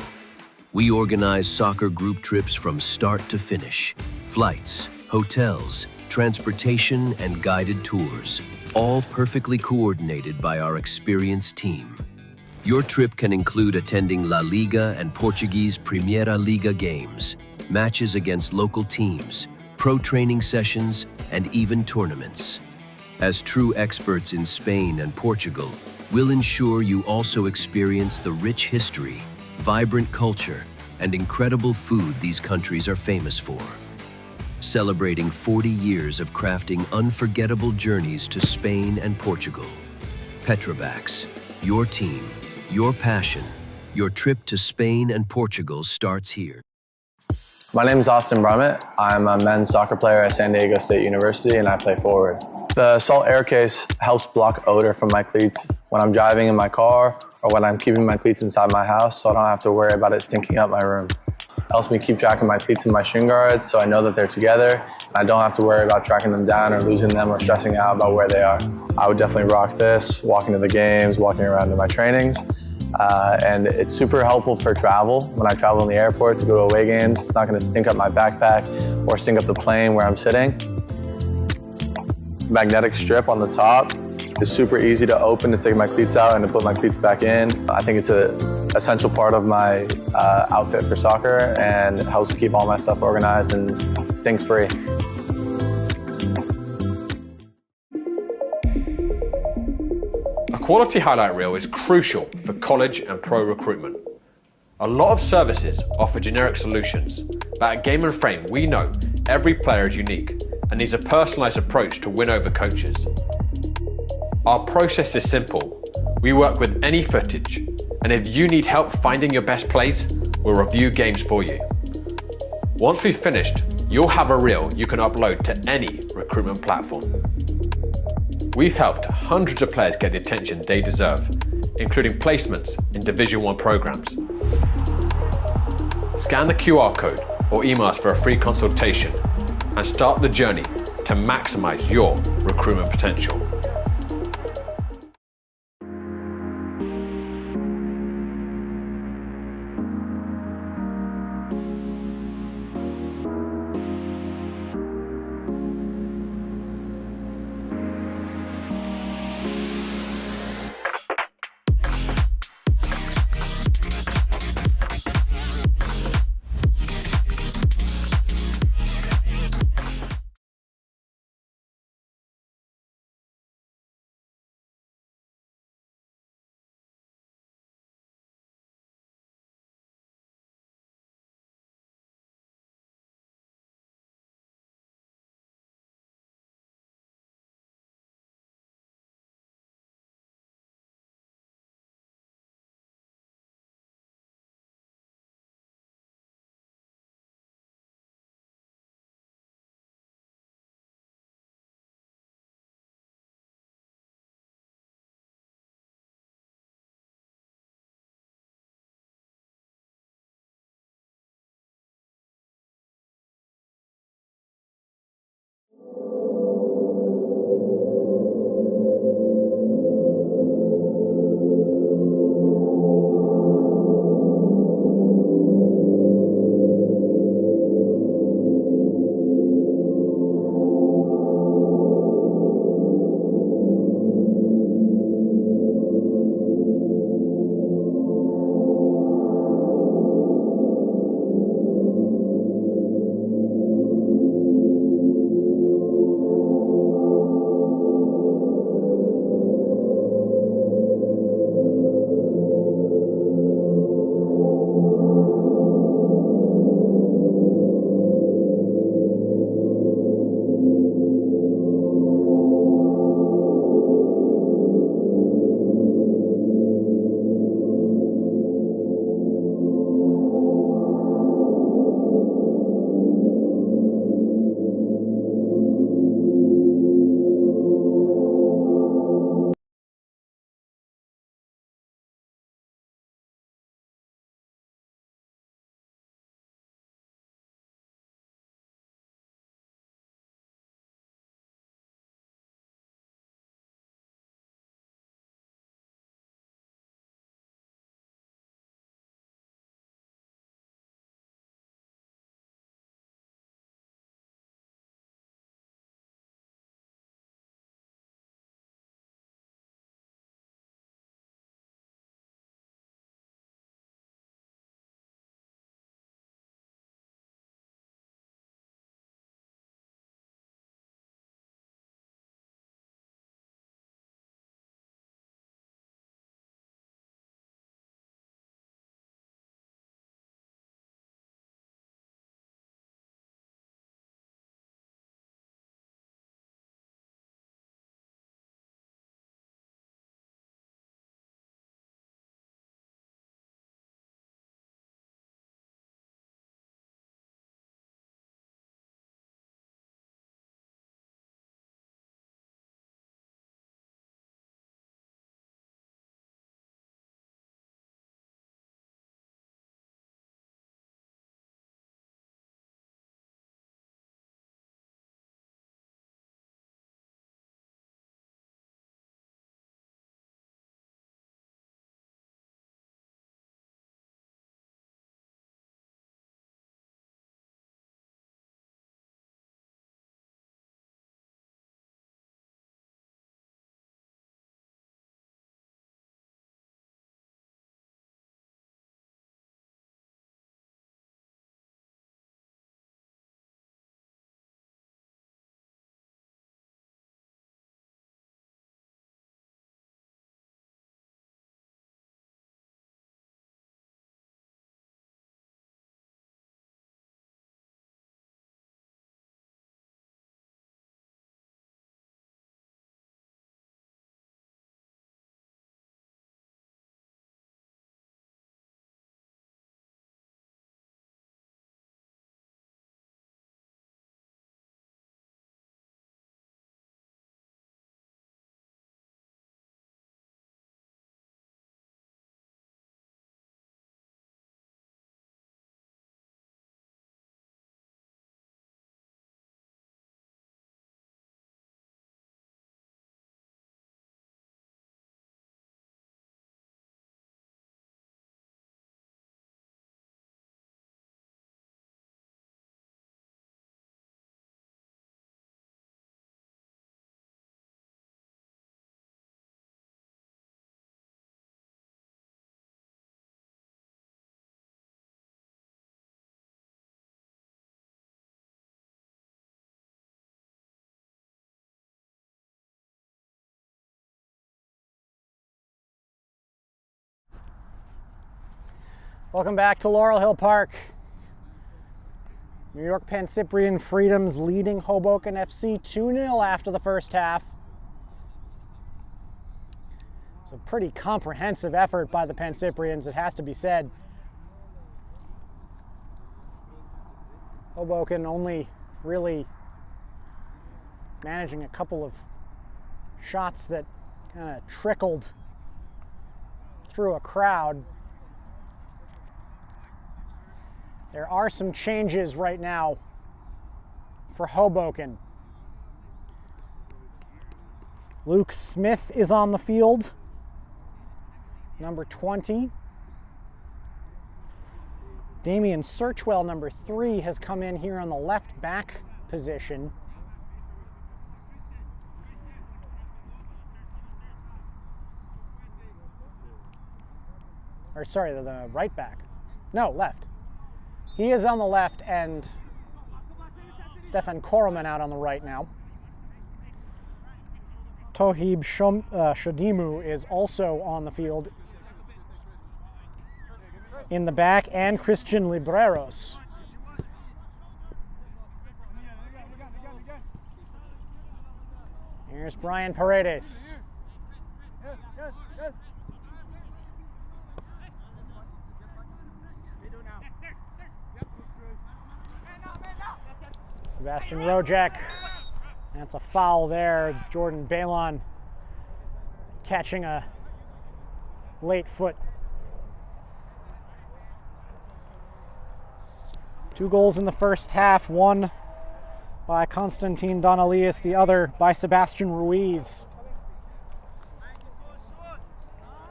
We organize soccer group trips from start to finish, flights, hotels, transportation, and guided tours, all perfectly coordinated by our experienced team. Your trip can include attending La Liga and Portuguese Primeira Liga games, matches against local teams, pro training sessions, and even tournaments. As true experts in Spain and Portugal, we'll ensure you also experience the rich history, vibrant culture, and incredible food these countries are famous for. Celebrating 40 years of crafting unforgettable journeys to Spain and Portugal. Petrobax, your team, your passion, your trip to Spain and Portugal starts here. My name is Austin Brummett. I'm a men's soccer player at San Diego State University and I play forward. The salt air case helps block odor from my cleats when I'm driving in my car or when I'm keeping my cleats inside my house, so I don't have to worry about it stinking up my room. It helps me keep track of my cleats and my shin guards so I know that they're together and I don't have to worry about tracking them down or losing them or stressing out about where they are. I would definitely rock this, walking to the games, walking around to my trainings. And it's super helpful for travel. When I travel in the airport to go to away games, it's not going to stink up my backpack or stink up the plane where I'm sitting. Magnetic strip on the top is super easy to open to take my cleats out and to put my cleats back in. I think it's an essential part of my outfit for soccer and it helps keep all my stuff organized and stink-free. A quality highlight reel is crucial for college and pro recruitment. A lot of services offer generic solutions, but at Game & Frame we know every player is unique and needs a personalised approach to win over coaches. Our process is simple. We work with any footage, and if you need help finding your best plays, we'll review games for you. Once we've finished, you'll have a reel you can upload to any recruitment platform. We've helped hundreds of players get the attention they deserve, including placements in Division 1 programs. Scan the QR code or email us for a free consultation and start the journey to maximize your recruitment potential. Welcome back to Laurel Hill Park. New York Pancyprian Freedoms leading Hoboken FC 2-0 after the first half. It's a pretty comprehensive effort by the Pancyprians, it has to be said. Hoboken only really managing a couple of shots that kind of trickled through a crowd. There are some changes right now for Hoboken. Luke Smith is on the field, number 20. Damian Searchwell, number 3, has come in here on the left back position. Or sorry, the right back. No, left. He is on the left, and Stefan Koroman out on the right now. Tohib Shodimu is also on the field in the back, and Christian Libreros. Here's Brian Paredes. Sebastian Rojek, that's a foul there. Jordan Balon catching a late foot. 2 goals in the first half, one by Constantine Donalias, the other by Sebastian Ruiz.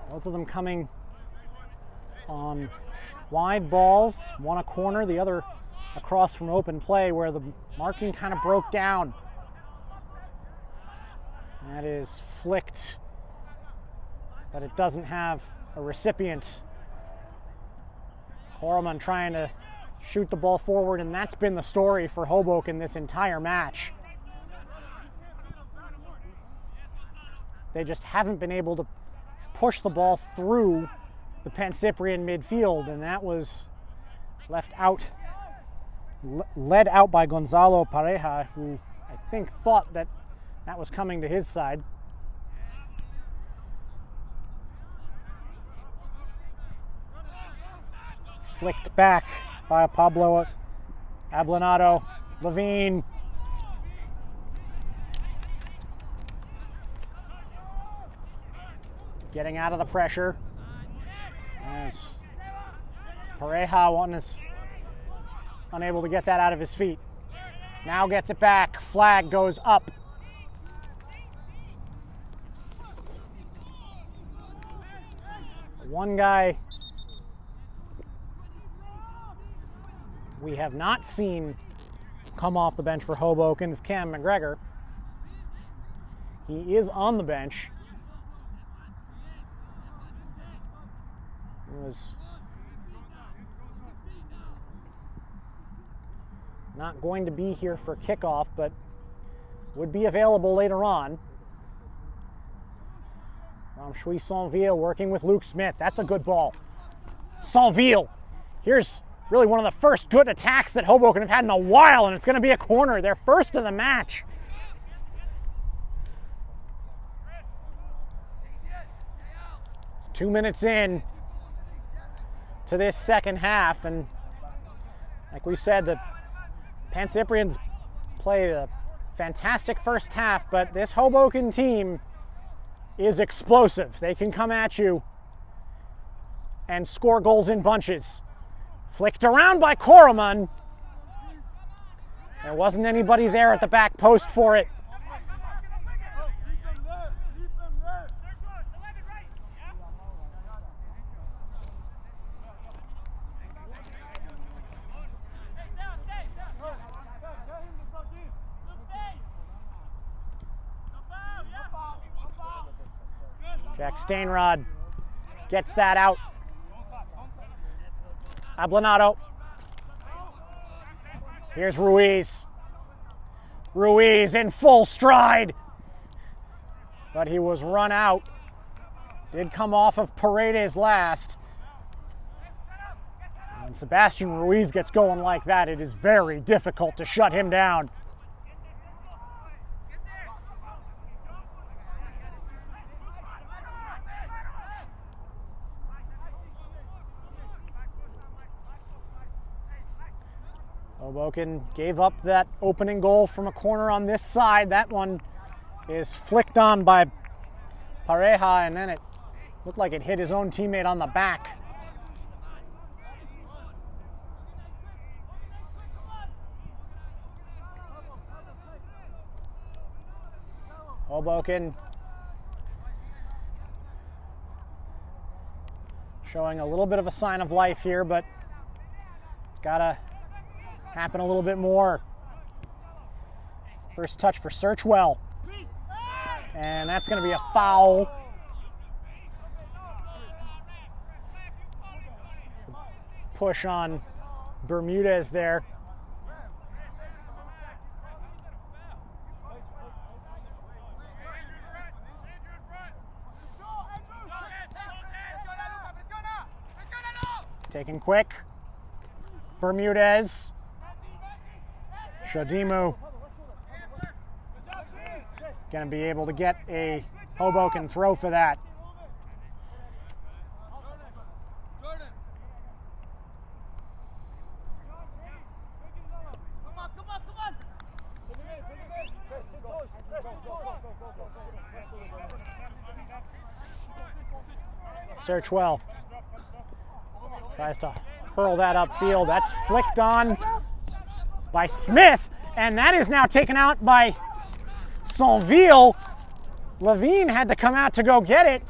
Both of them coming on wide balls, one a corner, the other across from open play where the marking kind of broke down. That is flicked, but it doesn't have a recipient. Koroman trying to shoot the ball forward, and that's been the story for Hoboken this entire match. They just haven't been able to push the ball through the Pancyprian midfield, and that was led out by Gonzalo Pareja, who I think thought that was coming to his side. Flicked back by Pablo Ablanado. Levine. Getting out of the pressure. As Pareja is unable to get that out of his feet. Now gets it back. Flag goes up. One guy we have not seen come off the bench for Hoboken is Cam McGregor. He is on the bench. He was not going to be here for kickoff, but would be available later on. Ramshui Saint-Ville working with Luke Smith. That's a good ball. Saint-Ville. Here's really one of the first good attacks that Hoboken have had in a while, and it's going to be a corner. Their first of the match. Two minutes in to this second half, and like we said, the Pancyprians played a fantastic first half, but this Hoboken team is explosive. They can come at you and score goals in bunches. Flicked around by Koroman. There wasn't anybody there at the back post for it. Jack Stainrod gets that out. Ablanado. Here's Ruiz. Ruiz in full stride. But he was run out. Did come off of Paredes last. When Sebastian Ruiz gets going like that, it is very difficult to shut him down. Hoboken gave up that opening goal from a corner on this side. That one is flicked on by Pareja, and then it looked like it hit his own teammate on the back. Hoboken showing a little bit of a sign of life here, but it's got to happen a little bit more. First touch for Searchwell. And that's going to be a foul. Push on Bermudez there. Taken quick. Bermudez. Shadimu going to be able to get a Hoboken throw for that. Searchwell tries to hurl that upfield. That's flicked on by Smith, and that is now taken out by Saint-Ville. Levine had to come out to go get it.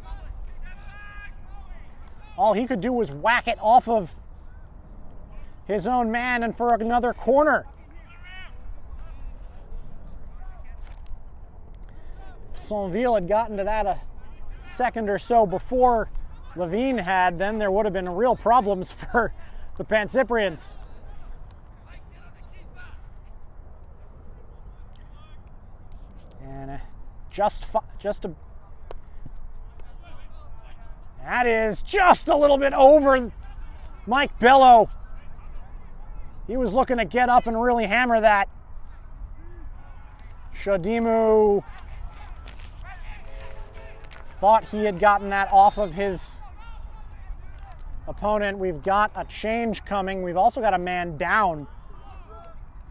All he could do was whack it off of his own man and for another corner. If Saint-Ville had gotten to that a second or so before Levine had, then there would have been real problems for the Pancyprians. And that is just a little bit over Mike Bello. He was looking to get up and really hammer that. Shadimu thought he had gotten that off of his opponent. We've got a change coming. We've also got a man down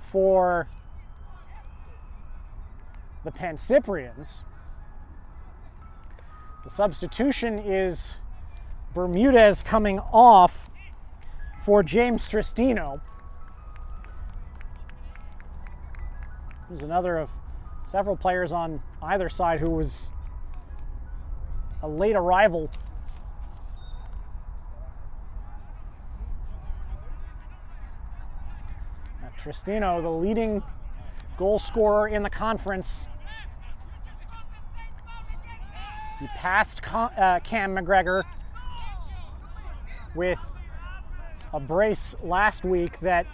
for the Pancyprians. The substitution is Bermudez coming off for James Tristino, who's another of several players on either side who was a late arrival. Now, Tristino, the leading goal scorer in the conference. He passed Cam McGregor with a brace last week in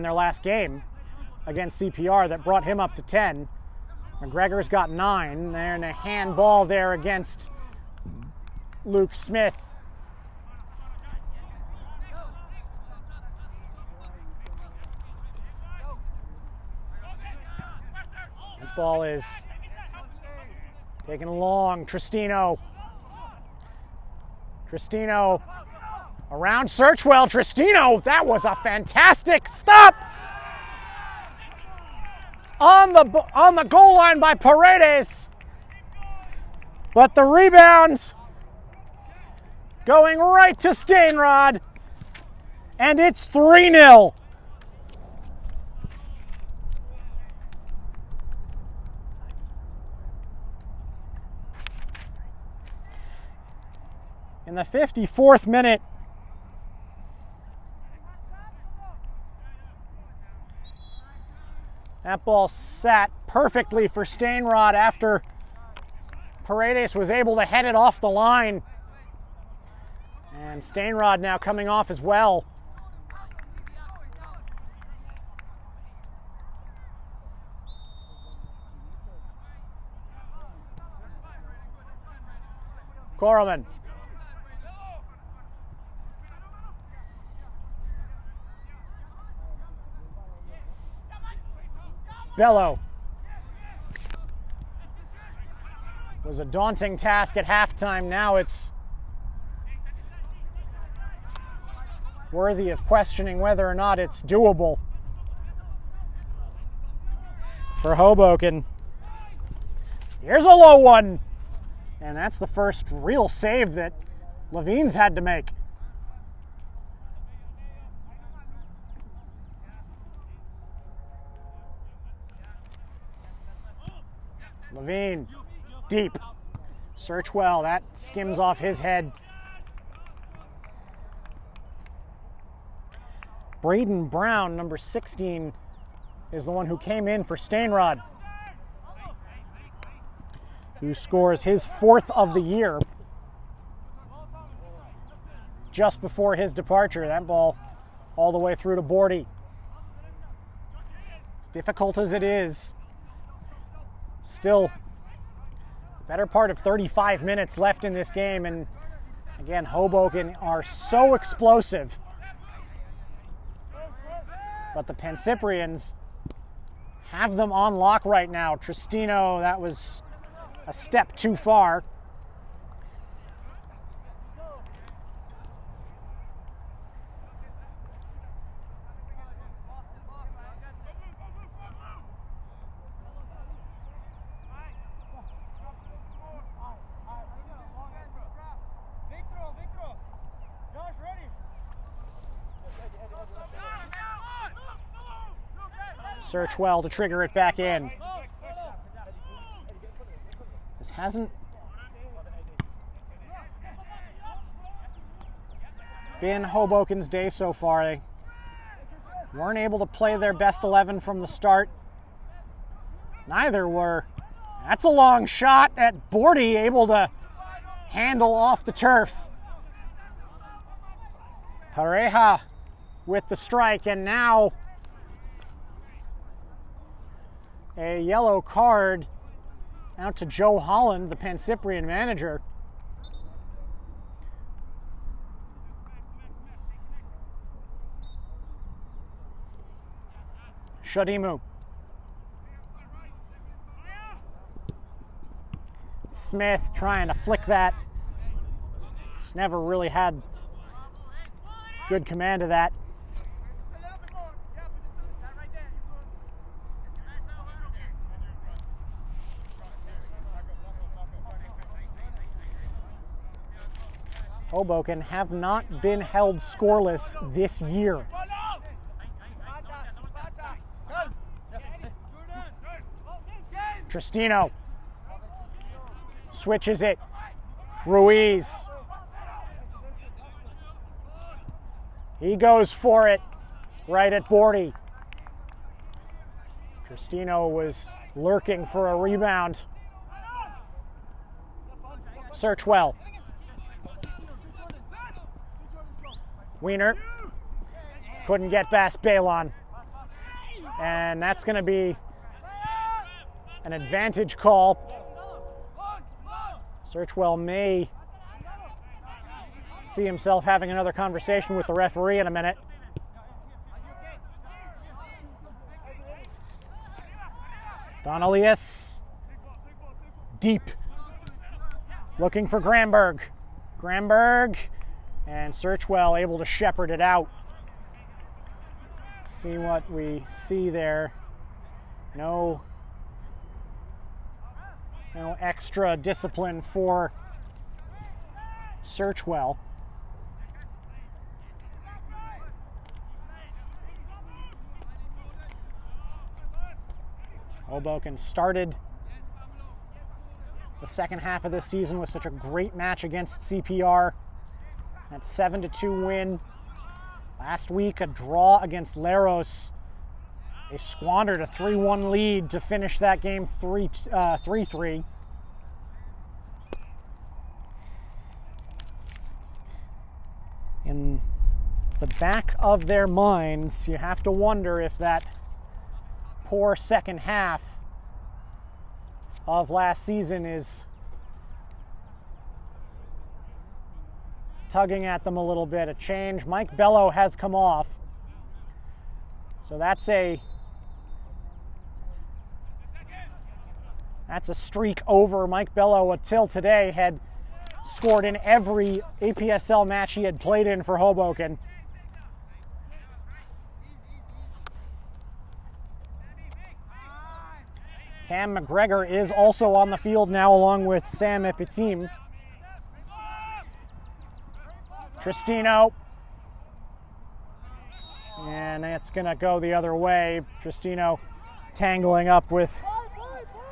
their last game against CPR that brought him up to 10. McGregor's got 9. And a handball there against Luke Smith. That ball is taken long. Tristino around Searchwell. Tristino, that was a fantastic stop on the goal line by Paredes. But the rebound going right to Stainrod, and it's 3-0. In the 54th minute, that ball sat perfectly for Stainrod after Paredes was able to head it off the line. And Stainrod now coming off as well. Korelman Bello. It was a daunting task at halftime. Now it's worthy of questioning whether or not it's doable for Hoboken. Here's a low one. And that's the first real save that Levine's had to make. Levine, deep. Search well, that skims off his head. Braden Brown, number 16, is the one who came in for Stainrod, who scores his 4th of the year just before his departure. That ball all the way through to Bordy. As difficult as it is, still better part of 35 minutes left in this game, and again, Hoboken are so explosive. But the Pancyprians have them on lock right now. Tristino, that was a step too far. Search well to trigger it back in. This hasn't been Hoboken's day so far. They weren't able to play their best 11 from the start. Neither were. That's a long shot at Bordy, able to handle off the turf. Pareja with the strike, and now a yellow card out to Joe Holland, the Pancyprian manager. Shadimu. Smith trying to flick that. Just never really had good command of that. Hoboken have not been held scoreless this year. Tristino switches it. Ruiz. He goes for it right at Bordy. Tristino was lurking for a rebound. Search well. Wiener couldn't get past Balon. And that's going to be an advantage call. Searchwell may see himself having another conversation with the referee in a minute. Donelius, deep, looking for Gramberg. Gramberg, and Searchwell able to shepherd it out. See what we see there. No extra discipline for Searchwell. Hoboken started the second half of this season with such a great match against CPR. That 7-2 win. Last week, a draw against Leros. They squandered a 3-1 lead to finish that game 3-3. In the back of their minds, you have to wonder if that poor second half of last season is tugging at them a little bit. A change. Mike Bello has come off. So that's a That's a streak over. Mike Bello, until today, had scored in every APSL match he had played in for Hoboken. Cam McGregor is also on the field now, along with Sam Epitim. Tristino. And it's going to go the other way. Tristino tangling up with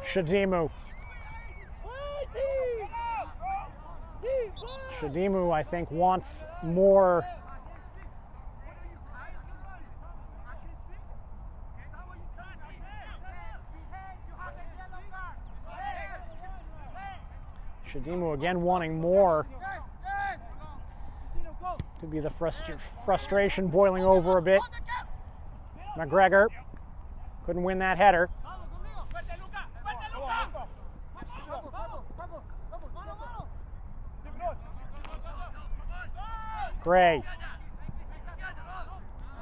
Shadimu. Shadimu, I think, wants more. Shadimu again wanting more. Could be the frustration boiling over a bit. McGregor couldn't win that header. Gray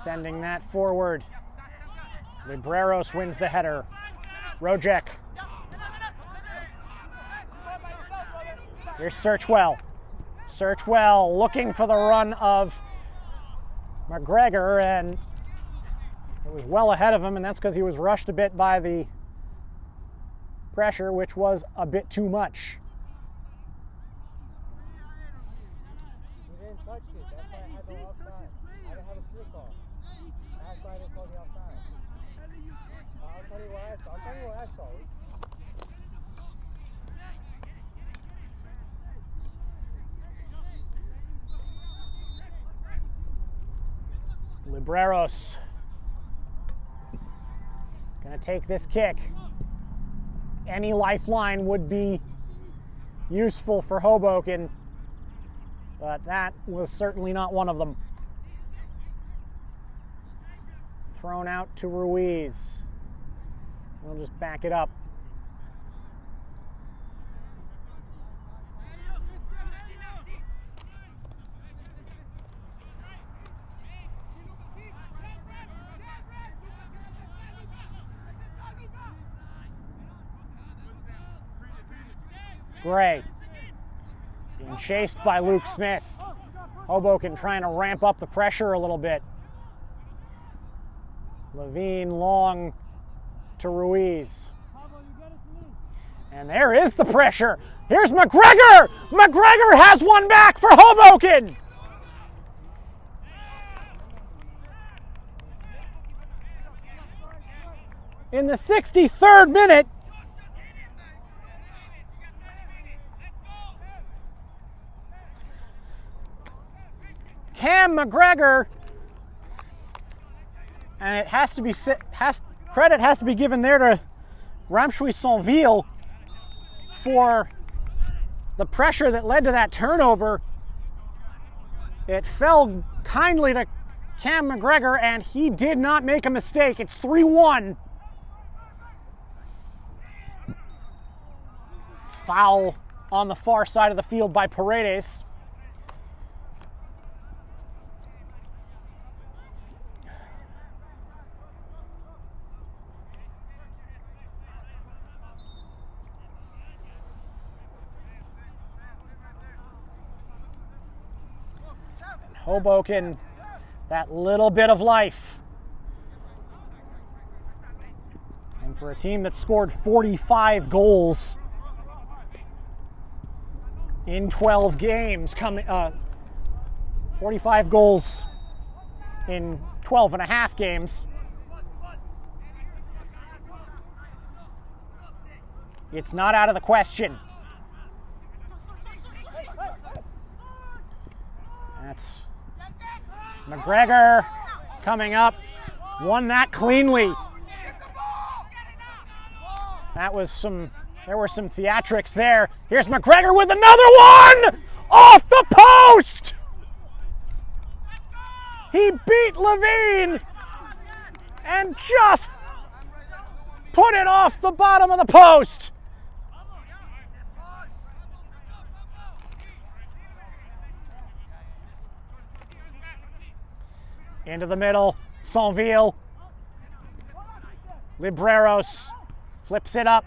sending that forward. Libreros wins the header. Rojek. Here's Searchwell. Searchwell looking for the run of McGregor, and it was well ahead of him, and that's because he was rushed a bit by the pressure, which was a bit too much. He didn't touch it. That's why I had no offside. I didn't have a slip off. That's why I didn't call the offside. I'll tell you what I saw. Libreros gonna take this kick. Any lifeline would be useful for Hoboken, but that was certainly not one of them. Thrown out to Ruiz. We'll just back it up. Gray being chased by Luke Smith. Hoboken trying to ramp up the pressure a little bit. Levine long to Ruiz. And there is the pressure. Here's McGregor! McGregor has one back for Hoboken! In the 63rd minute, Cam McGregor, and it has to be credit has to be given there to Ramshui Saint-Ville for the pressure that led to that turnover. It fell kindly to Cam McGregor, and he did not make a mistake. It's 3-1. Foul on the far side of the field by Paredes. Hoboken, that little bit of life. And for a team that scored 45 goals in 12 games, 45 goals in 12 and a half games, it's not out of the question. That's McGregor coming up, won that cleanly. There were some theatrics there. Here's McGregor with another one! Off the post! He beat Levine and just put it off the bottom of the post. Into the middle, Saint-Ville. Libreros flips it up.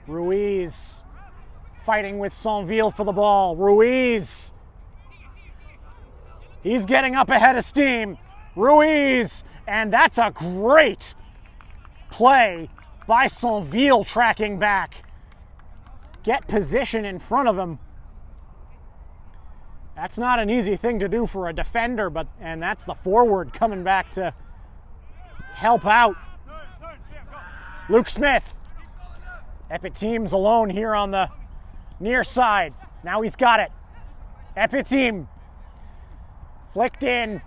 Ruiz fighting with Saint-Ville for the ball. Ruiz. He's getting up ahead of steam. Ruiz. And that's a great play by Saint-Ville tracking back. Get position in front of him. That's not an easy thing to do for a defender, and that's the forward coming back to help out. Luke Smith. Epiteem's alone here on the near side. Now he's got it. Epiteem flicked in.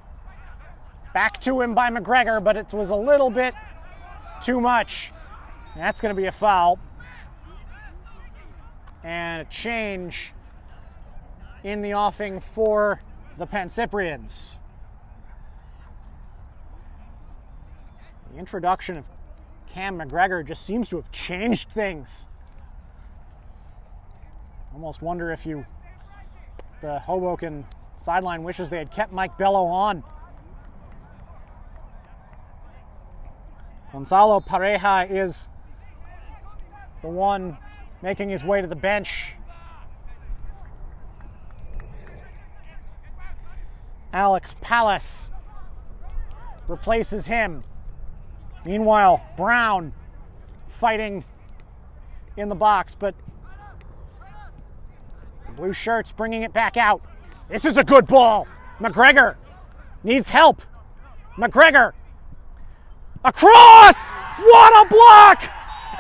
Back to him by McGregor, but it was a little bit too much. And that's going to be a foul. And a change in the offing for the Pancyprians. The introduction of Cam McGregor just seems to have changed things. Almost wonder if the Hoboken sideline wishes they had kept Mike Bello on. Gonzalo Pareja is the one making his way to the bench. Alex Palace replaces him. Meanwhile, Brown fighting in the box, but the blue shirts bringing it back out. This is a good ball. McGregor needs help. McGregor across! What a block!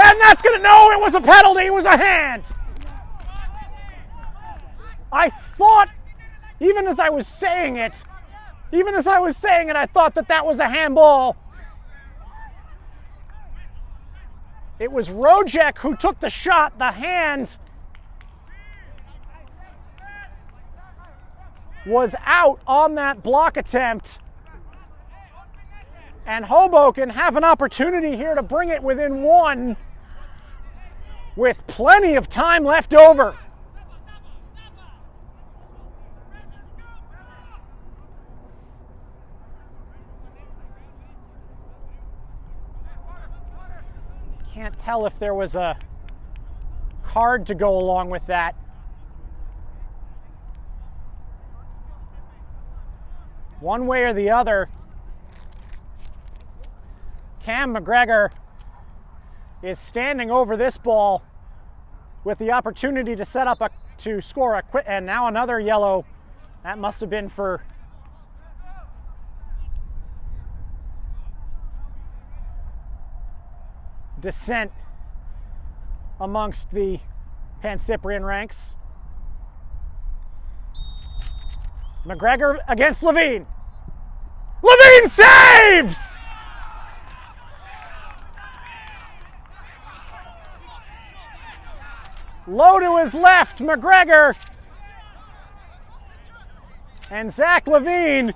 And that's gonna, no, it was a penalty, it was a hand. I thought, even as I was saying it, I thought that was a handball. It was Rojek who took the shot. The hand was out on that block attempt. And Hoboken have an opportunity here to bring it within one with plenty of time left over. Can't tell if there was a card to go along with that. One way or the other, Cam McGregor is standing over this ball with the opportunity to set up to score a quick, and now another yellow. That must have been for dissent amongst the Pancyprian ranks. McGregor against Levine. Levine saves! Low to his left, McGregor. And Zach Levine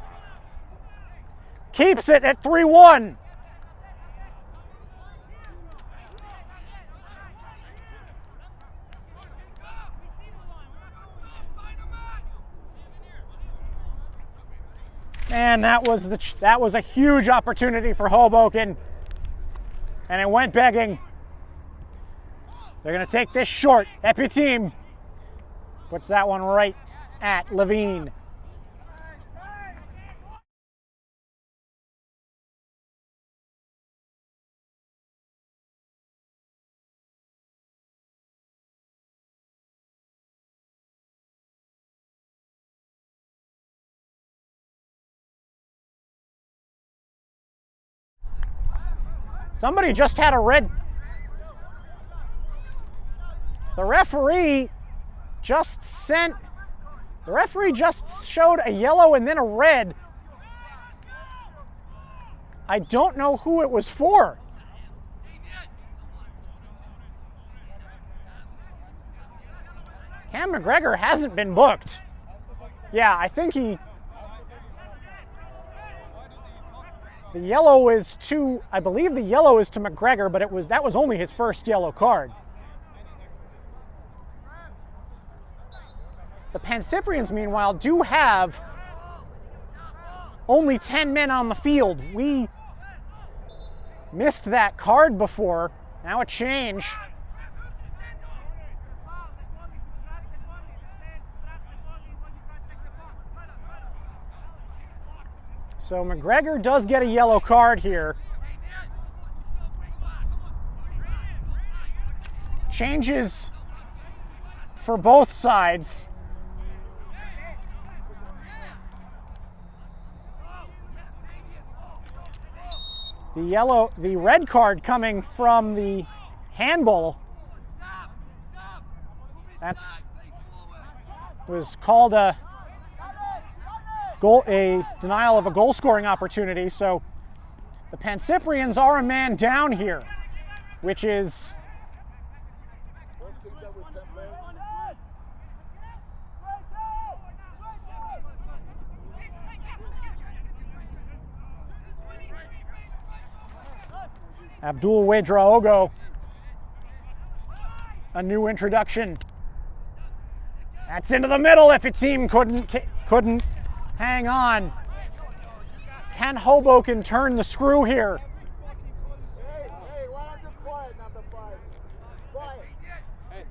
keeps it at 3-1. And that was a huge opportunity for Hoboken, and it went begging. They're going to take this short. Epiteem puts that one right at Levine. Somebody just had a red. The referee just showed a yellow and then a red. I don't know who it was for. Cam McGregor hasn't been booked. Yeah, I think the yellow is to, I believe the yellow is to McGregor, but that was only his first yellow card. The Pancyprians, meanwhile, do have only 10 men on the field. We missed that card before. Now a change. So McGregor does get a yellow card here. Changes for both sides. The red card coming from the handball. Was called a denial of a goal scoring opportunity. So the Pancyprians are a man down here, which is Abdul Wedraogo, a new introduction. That's into the middle if a team couldn't hang on. Can Hoboken turn the screw here? Hey, why don't you quiet, number 5? Quiet. Hey.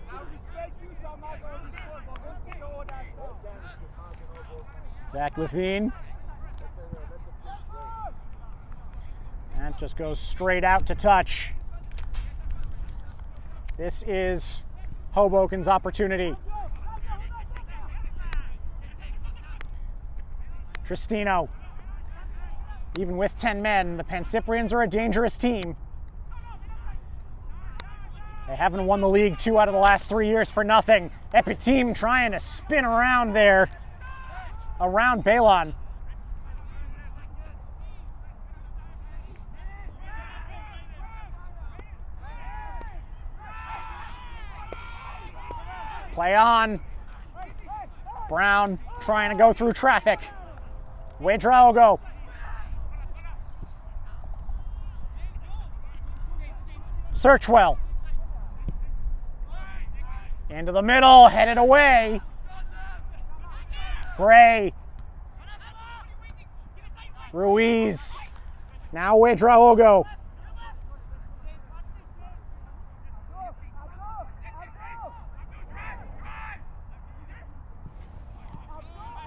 I respect you, so I'm not going to respond, but go see all that stuff. Zach Levine. That just goes straight out to touch. This is Hoboken's opportunity. Tristino. Even with 10 men, the Pancyprians are a dangerous team. They haven't won the league 2 out of the last 3 years for nothing. Epiteam trying to spin around there, around Balon. Play on. Brown trying to go through traffic. Wedraogo. Searchwell. Into the middle, headed away. Gray. Ruiz. Now Wedraogo.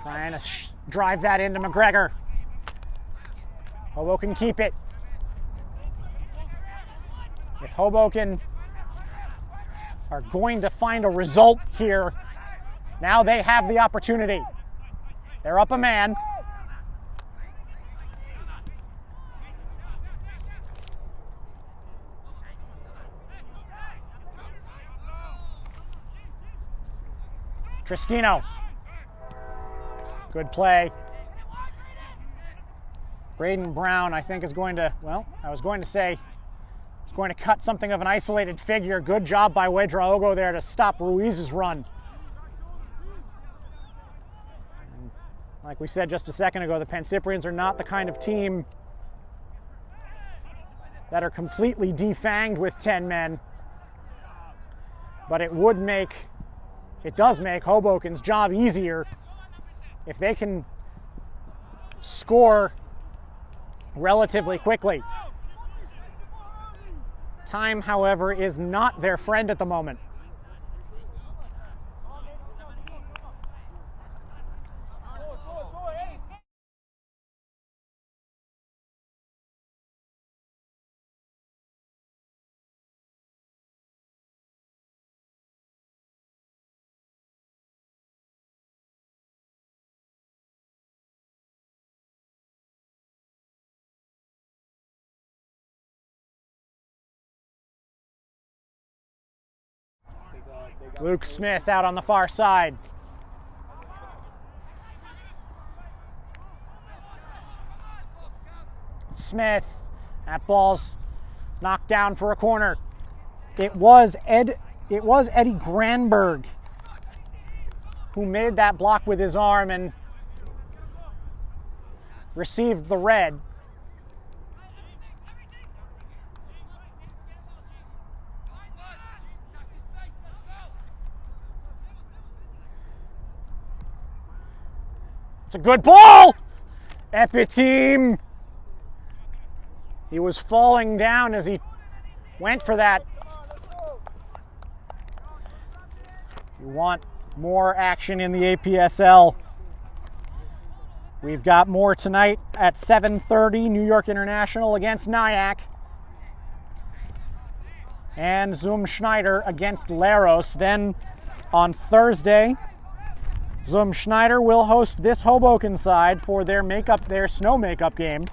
Trying to drive that into McGregor. Hoboken keep it. If Hoboken are going to find a result here, now they have the opportunity. They're up a man. Tristino. Good play. Braden Brown, I think, is going to, well, I was going to say, he's going to cut something of an isolated figure. Good job by Wedraogo there to stop Ruiz's run. And like we said just a second ago, the Pancyprians are not the kind of team that are completely defanged with 10 men. But it does make Hoboken's job easier if they can score relatively quickly. Time, however, is not their friend at the moment. Luke Smith out on the far side. Smith, that ball's knocked down for a corner. It was Eddie Granberg who made that block with his arm and received the red. It's a good ball! Epiteam! He was falling down as he went for that. You want more action in the APSL. We've got more tonight at 7:30, New York International against Nyack. And Zum Schneider against Leros. Then on Thursday, Zum Schneider will host this Hoboken side for their snow makeup game.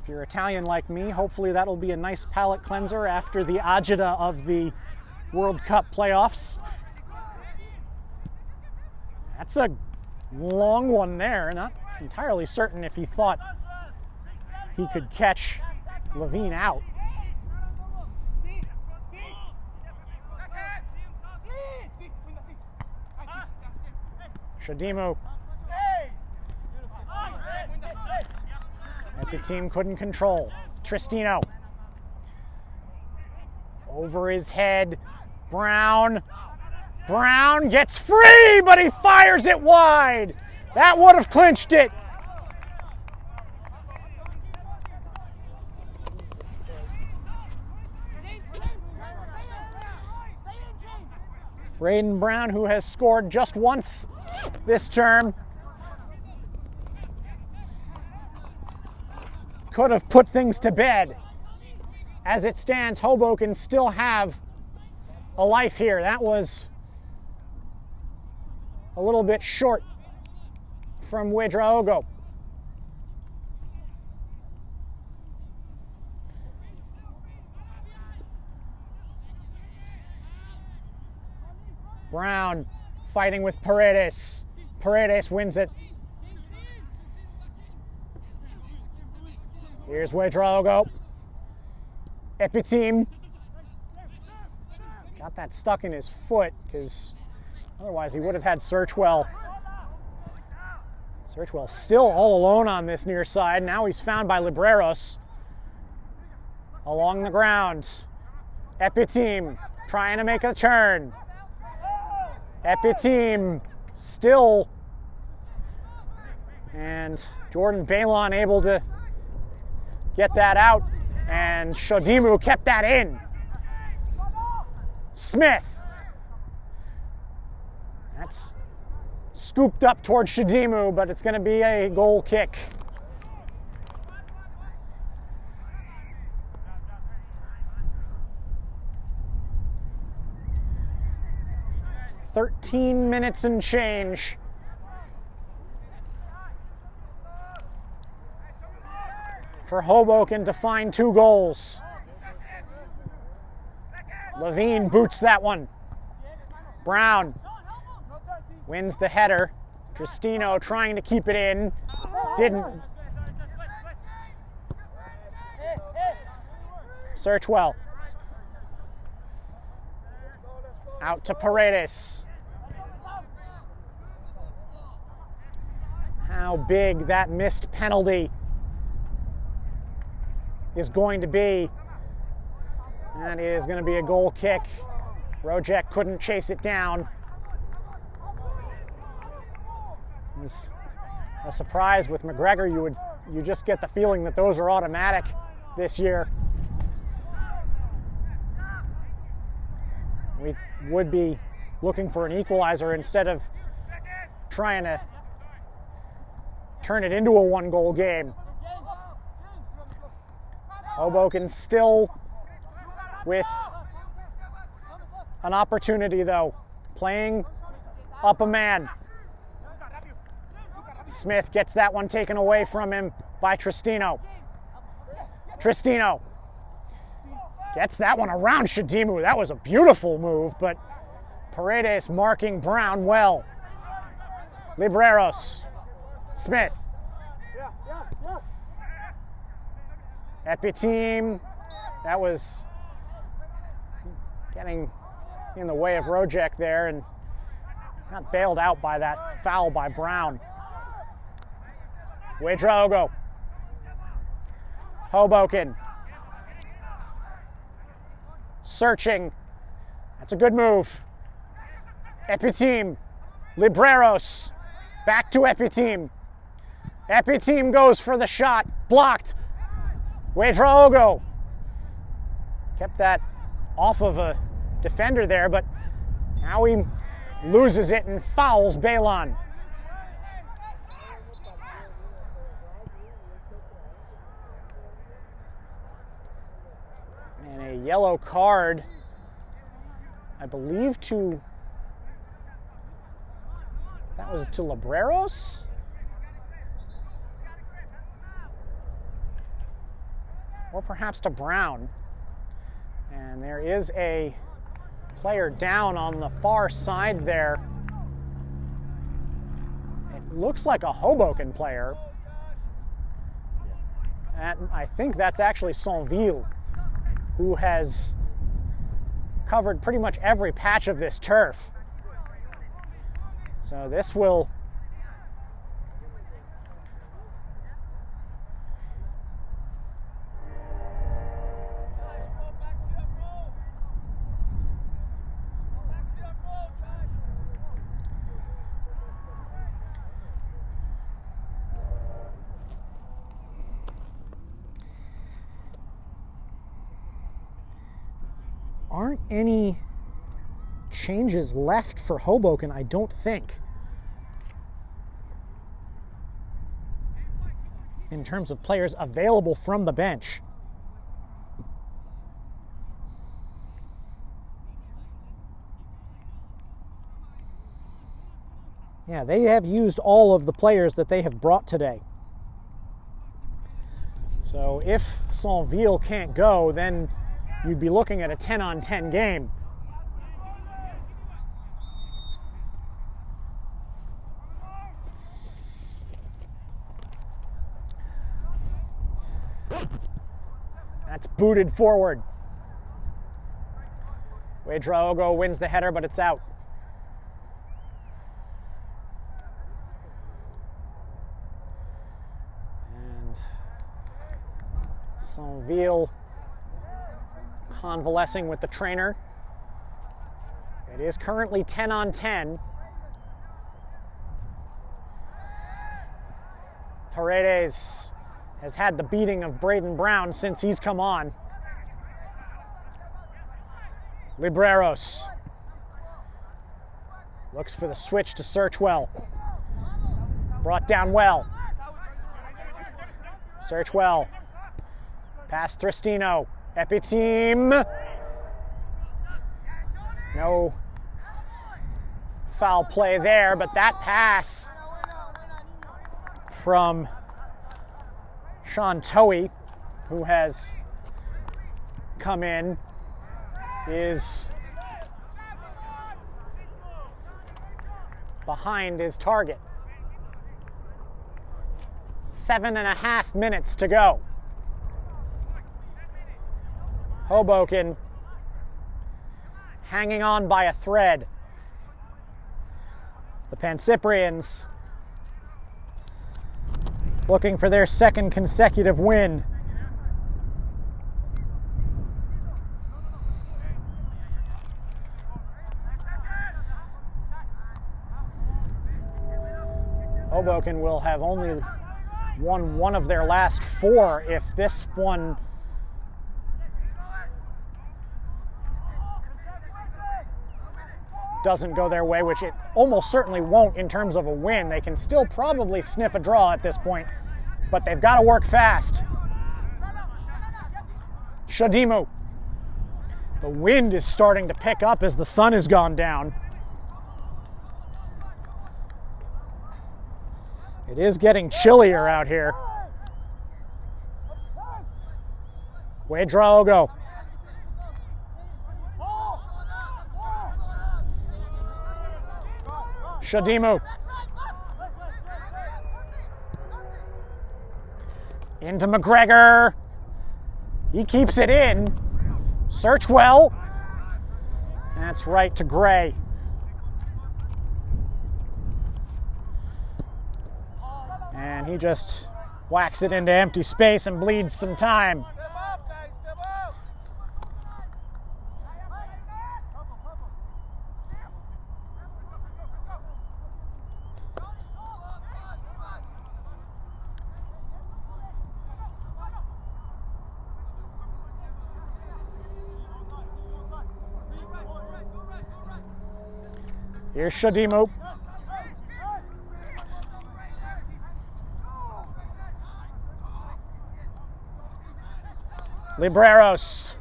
If you're Italian like me, hopefully that'll be a nice palate cleanser after the agita of the World Cup playoffs. That's a long one there. Not entirely certain if he thought he could catch Levine out. Shadimu. That the team couldn't control. Tristino. Over his head. Brown. Brown gets free, but he fires it wide. That would have clinched it. Braden Brown, who has scored just once this term, could have put things to bed. As it stands, Hoboken still have a life here. That was a little bit short from Ouedraogo. Brown fighting with Paredes. Paredes wins it. Here's Ouedraogo. Epitim. Got that stuck in his foot because otherwise he would have had Searchwell. Searchwell still all alone on this near side. Now he's found by Libreros. Along the ground. Epitim trying to make a turn. Epitim still. And Jordan Balon able to get that out. And Shodimu kept that in. Smith. That's scooped up towards Shodimu, but it's going to be a goal kick. "13 minutes and change. For Hoboken to find 2 goals. Levine boots that one. Brown wins the header. Tristino trying to keep it in. Didn't. Searchwell. Out to Paredes. How big that missed penalty is going to be. That is going to be a goal kick. Rojek couldn't chase it down. It was a surprise with McGregor. You just get the feeling that those are automatic this year. We would be looking for an equalizer instead of trying to turn it into a 1-goal game. Hoboken still with an opportunity though, playing up a man. Smith gets that one taken away from him by Tristino. Tristino gets that one around Shadimu. That was a beautiful move, but Paredes marking Brown well. Libreros. Smith. Epitim. That was getting in the way of Rojek there and got bailed out by that foul by Brown. Ouedraogo. Hoboken. Searching. That's a good move. Epitim. Libreros. Back to Epitim. Epitim goes for the shot. Blocked. Ouedraogo. Kept that off of a defender there, but now he loses it and fouls Balon. yellow card, I believe that was to Libreros? Or perhaps to Brown. And there is a player down on the far side there. It looks like a Hoboken player. And I think that's actually Saint-Ville, who has covered pretty much every patch of this turf. So this will aren't any changes left for Hoboken, I don't think, in terms of players available from the bench. Yeah, they have used all of the players that they have brought today. So if Saint-Ville can't go, then you'd be looking at a 10-on-10 game. That's booted forward. Ouedraogo wins the header, but it's out. And Saint-Ville convalescing with the trainer. It is currently 10-on-10. Paredes has had the beating of Braden Brown since he's come on. Libreros looks for the switch to Searchwell. Brought down well. Searchwell. Pass Tristino. Epiteam. No foul play there, but that pass from Sean Toey, who has come in, is behind his target. 7.5 minutes to go. Hoboken hanging on by a thread. The Pancyprians looking for their second consecutive win. Hoboken will have only won one of their last 4 if this one doesn't go their way, which it almost certainly won't in terms of a win. They can still probably sniff a draw at this point, but they've got to work fast. Shadimu. The wind is starting to pick up as the sun has gone down. It is getting chillier out here. Ouedraogo. Shadimu. Into McGregor. He keeps it in. Searchwell. That's right to Gray. And he just whacks it into empty space and bleeds some time. Here's Shadimu. Libreros.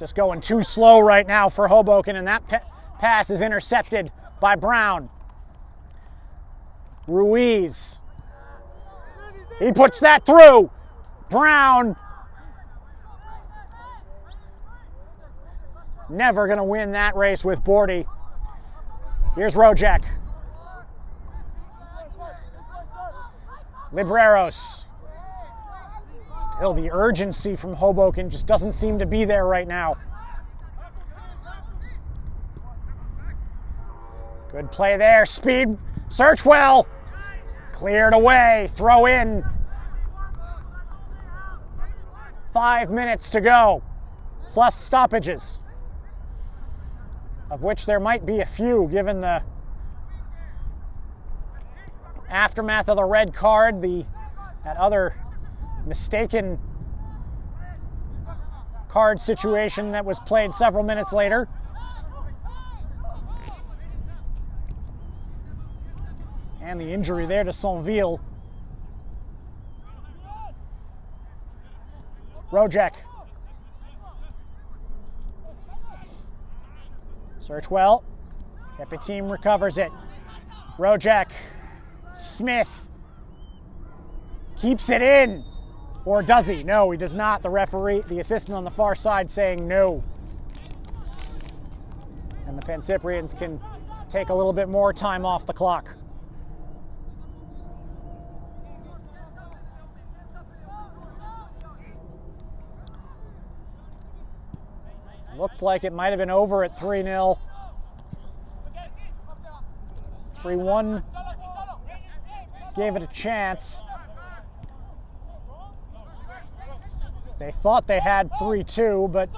Just going too slow right now for Hoboken, and that pass is intercepted by Brown. Ruiz. He puts that through. Brown. Never going to win that race with Bordy. Here's Rojek. Libreros. Still, the urgency from Hoboken just doesn't seem to be there right now. Good play there. Speed. Search well. Cleared away. Throw in. 5 minutes to go. Plus stoppages, of which there might be a few given the aftermath of the red card, that other mistaken card situation that was played several minutes later. And the injury there to Sonville. Rojek. Search well. Epiteam recovers it. Rojek. Smith. Keeps it in. Or does he? No, he does not. The referee, the assistant on the far side saying no. And the Pancyprians can take a little bit more time off the clock. Looked like it might have been over at 3-0. 3-1 gave it a chance. They thought they had 3-2, but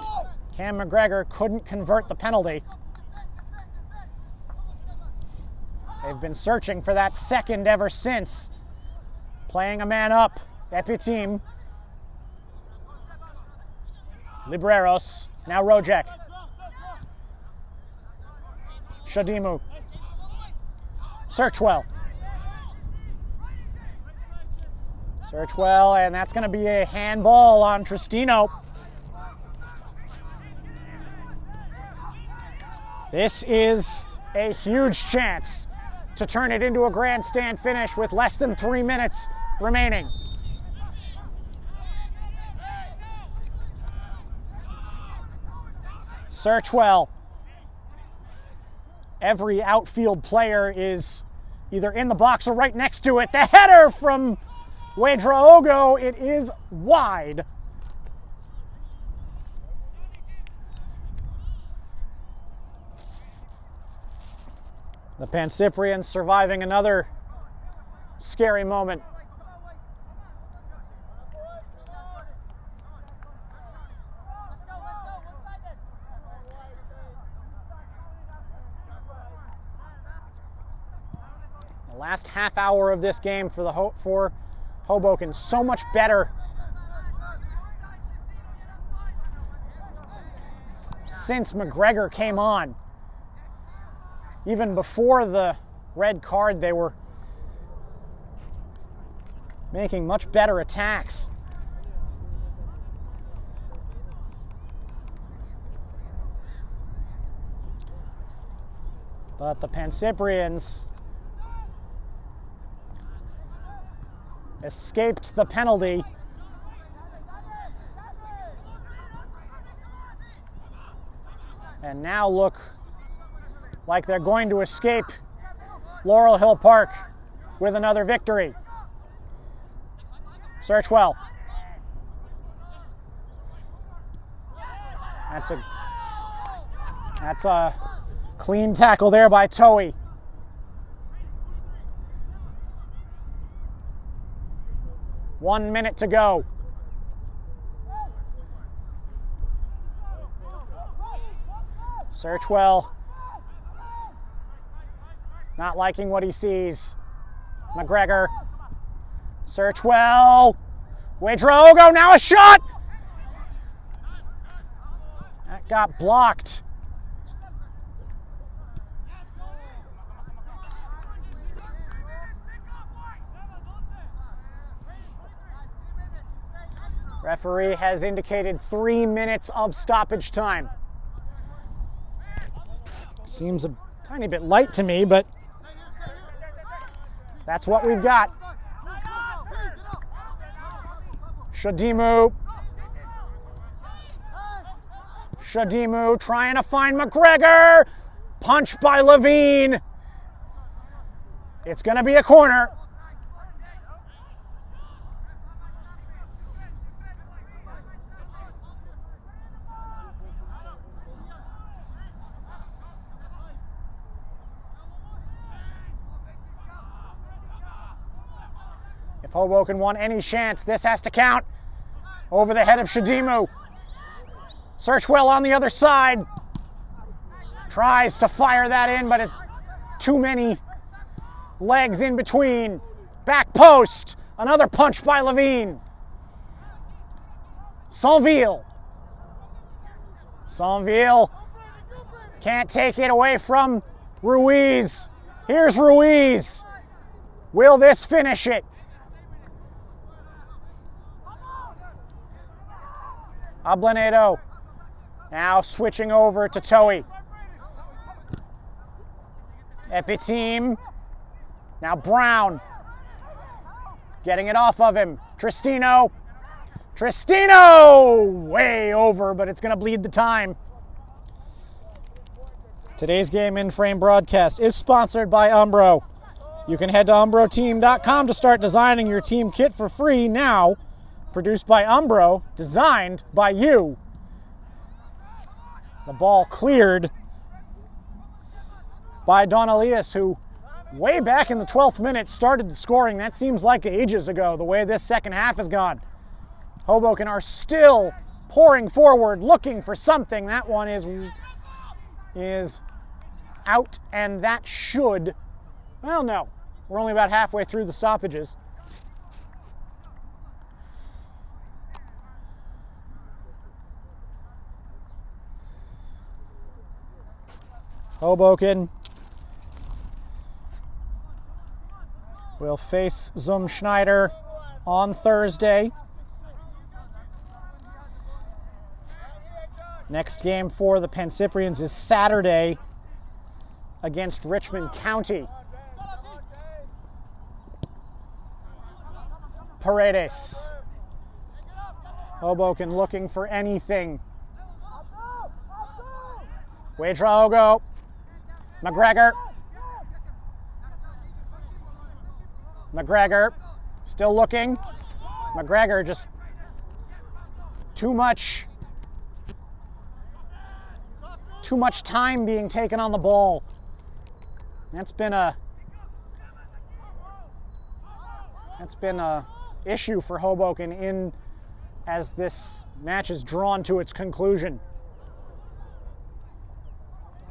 Cam McGregor couldn't convert the penalty. They've been searching for that second ever since. Playing a man up. Epiteam. Libreros. Now Rojek. Shadimu. Search well. Search well, and that's going to be a handball on Tristino. This is a huge chance to turn it into a grandstand finish with less than 3 minutes remaining. Search well. Every outfield player is either in the box or right next to it. The header from Ouedraogo, it is wide. The Pancyprians surviving another scary moment. The last half hour of this game for Hoboken, so much better since McGregor came on. Even before the red card, they were making much better attacks. But the Pancyprians escaped the penalty. And now look like they're going to escape Laurel Hill Park with another victory. Search well. That's a clean tackle there by Toey. One minute to go. Search well. Not liking what he sees. McGregor. Search well. Ouedraogo, now a shot! That got blocked. Referee has indicated 3 minutes of stoppage time. Seems a tiny bit light to me, but that's what we've got. Shadimu trying to find McGregor. Punch by Levine. It's going to be a corner. If Hoboken want any chance, this has to count. Over the head of Shadimu. Searchwell on the other side. Tries to fire that in, but too many legs in between. Back post. Another punch by Levine. Sainville can't take it away from Ruiz. Here's Ruiz. Will this finish it? Ablanedo now switching over to Toei. Epiteam. Now Brown. Getting it off of him. Tristino. Way over, but it's going to bleed the time. Today's Game in Frame broadcast is sponsored by Umbro. You can head to umbroteam.com to start designing your team kit for free now. Produced by Umbro, designed by you. The ball cleared by Don Elias, who way back in the 12th minute started the scoring. That seems like ages ago, the way this second half has gone. Hoboken are still pouring forward, looking for something. That one is out, and that should, well, no. We're only about halfway through the stoppages. Hoboken will face Zum Schneider on Thursday. Next game for the Pancyprians is Saturday against Richmond County. Paredes. Hoboken looking for anything. Ouedraogo. McGregor still looking. McGregor just too much time being taken on the ball. That's been a issue for Hoboken as this match is drawn to its conclusion.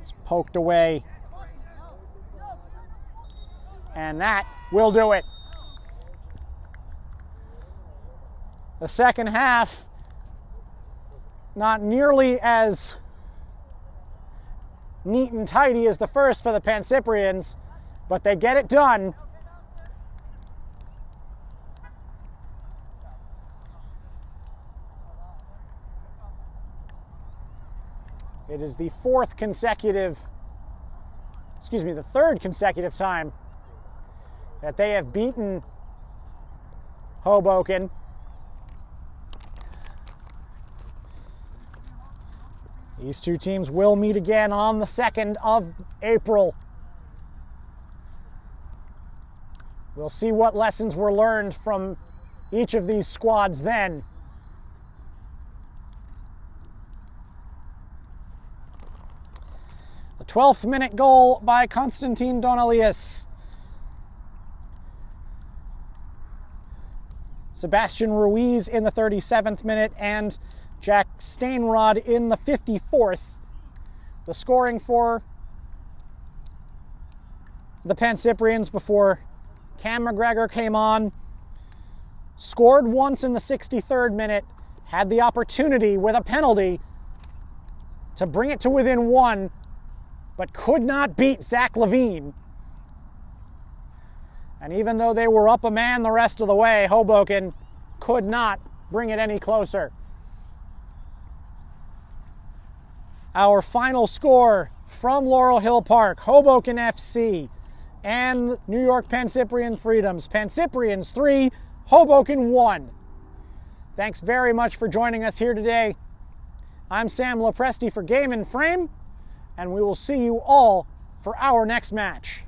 It's poked away. And that will do it. The second half, not nearly as neat and tidy as the first for the Pancyprians, but they get it done. It is the third consecutive time that they have beaten Hoboken. These two teams will meet again on the 2nd of April. We'll see what lessons were learned from each of these squads then. The 12th minute goal by Constantine Donelius. Sebastian Ruiz in the 37th minute and Jack Stainrod in the 54th. The scoring for the Pancyprians before Cam McGregor came on. Scored once in the 63rd minute. Had the opportunity with a penalty to bring it to within one, but could not beat Zach Levine. And even though they were up a man the rest of the way, Hoboken could not bring it any closer. Our final score from Laurel Hill Park, Hoboken FC and New York Pancyprian Freedoms. Pancyprians 3, Hoboken 1. Thanks very much for joining us here today. I'm Sam Lopresti for Game and Frame, and we will see you all for our next match.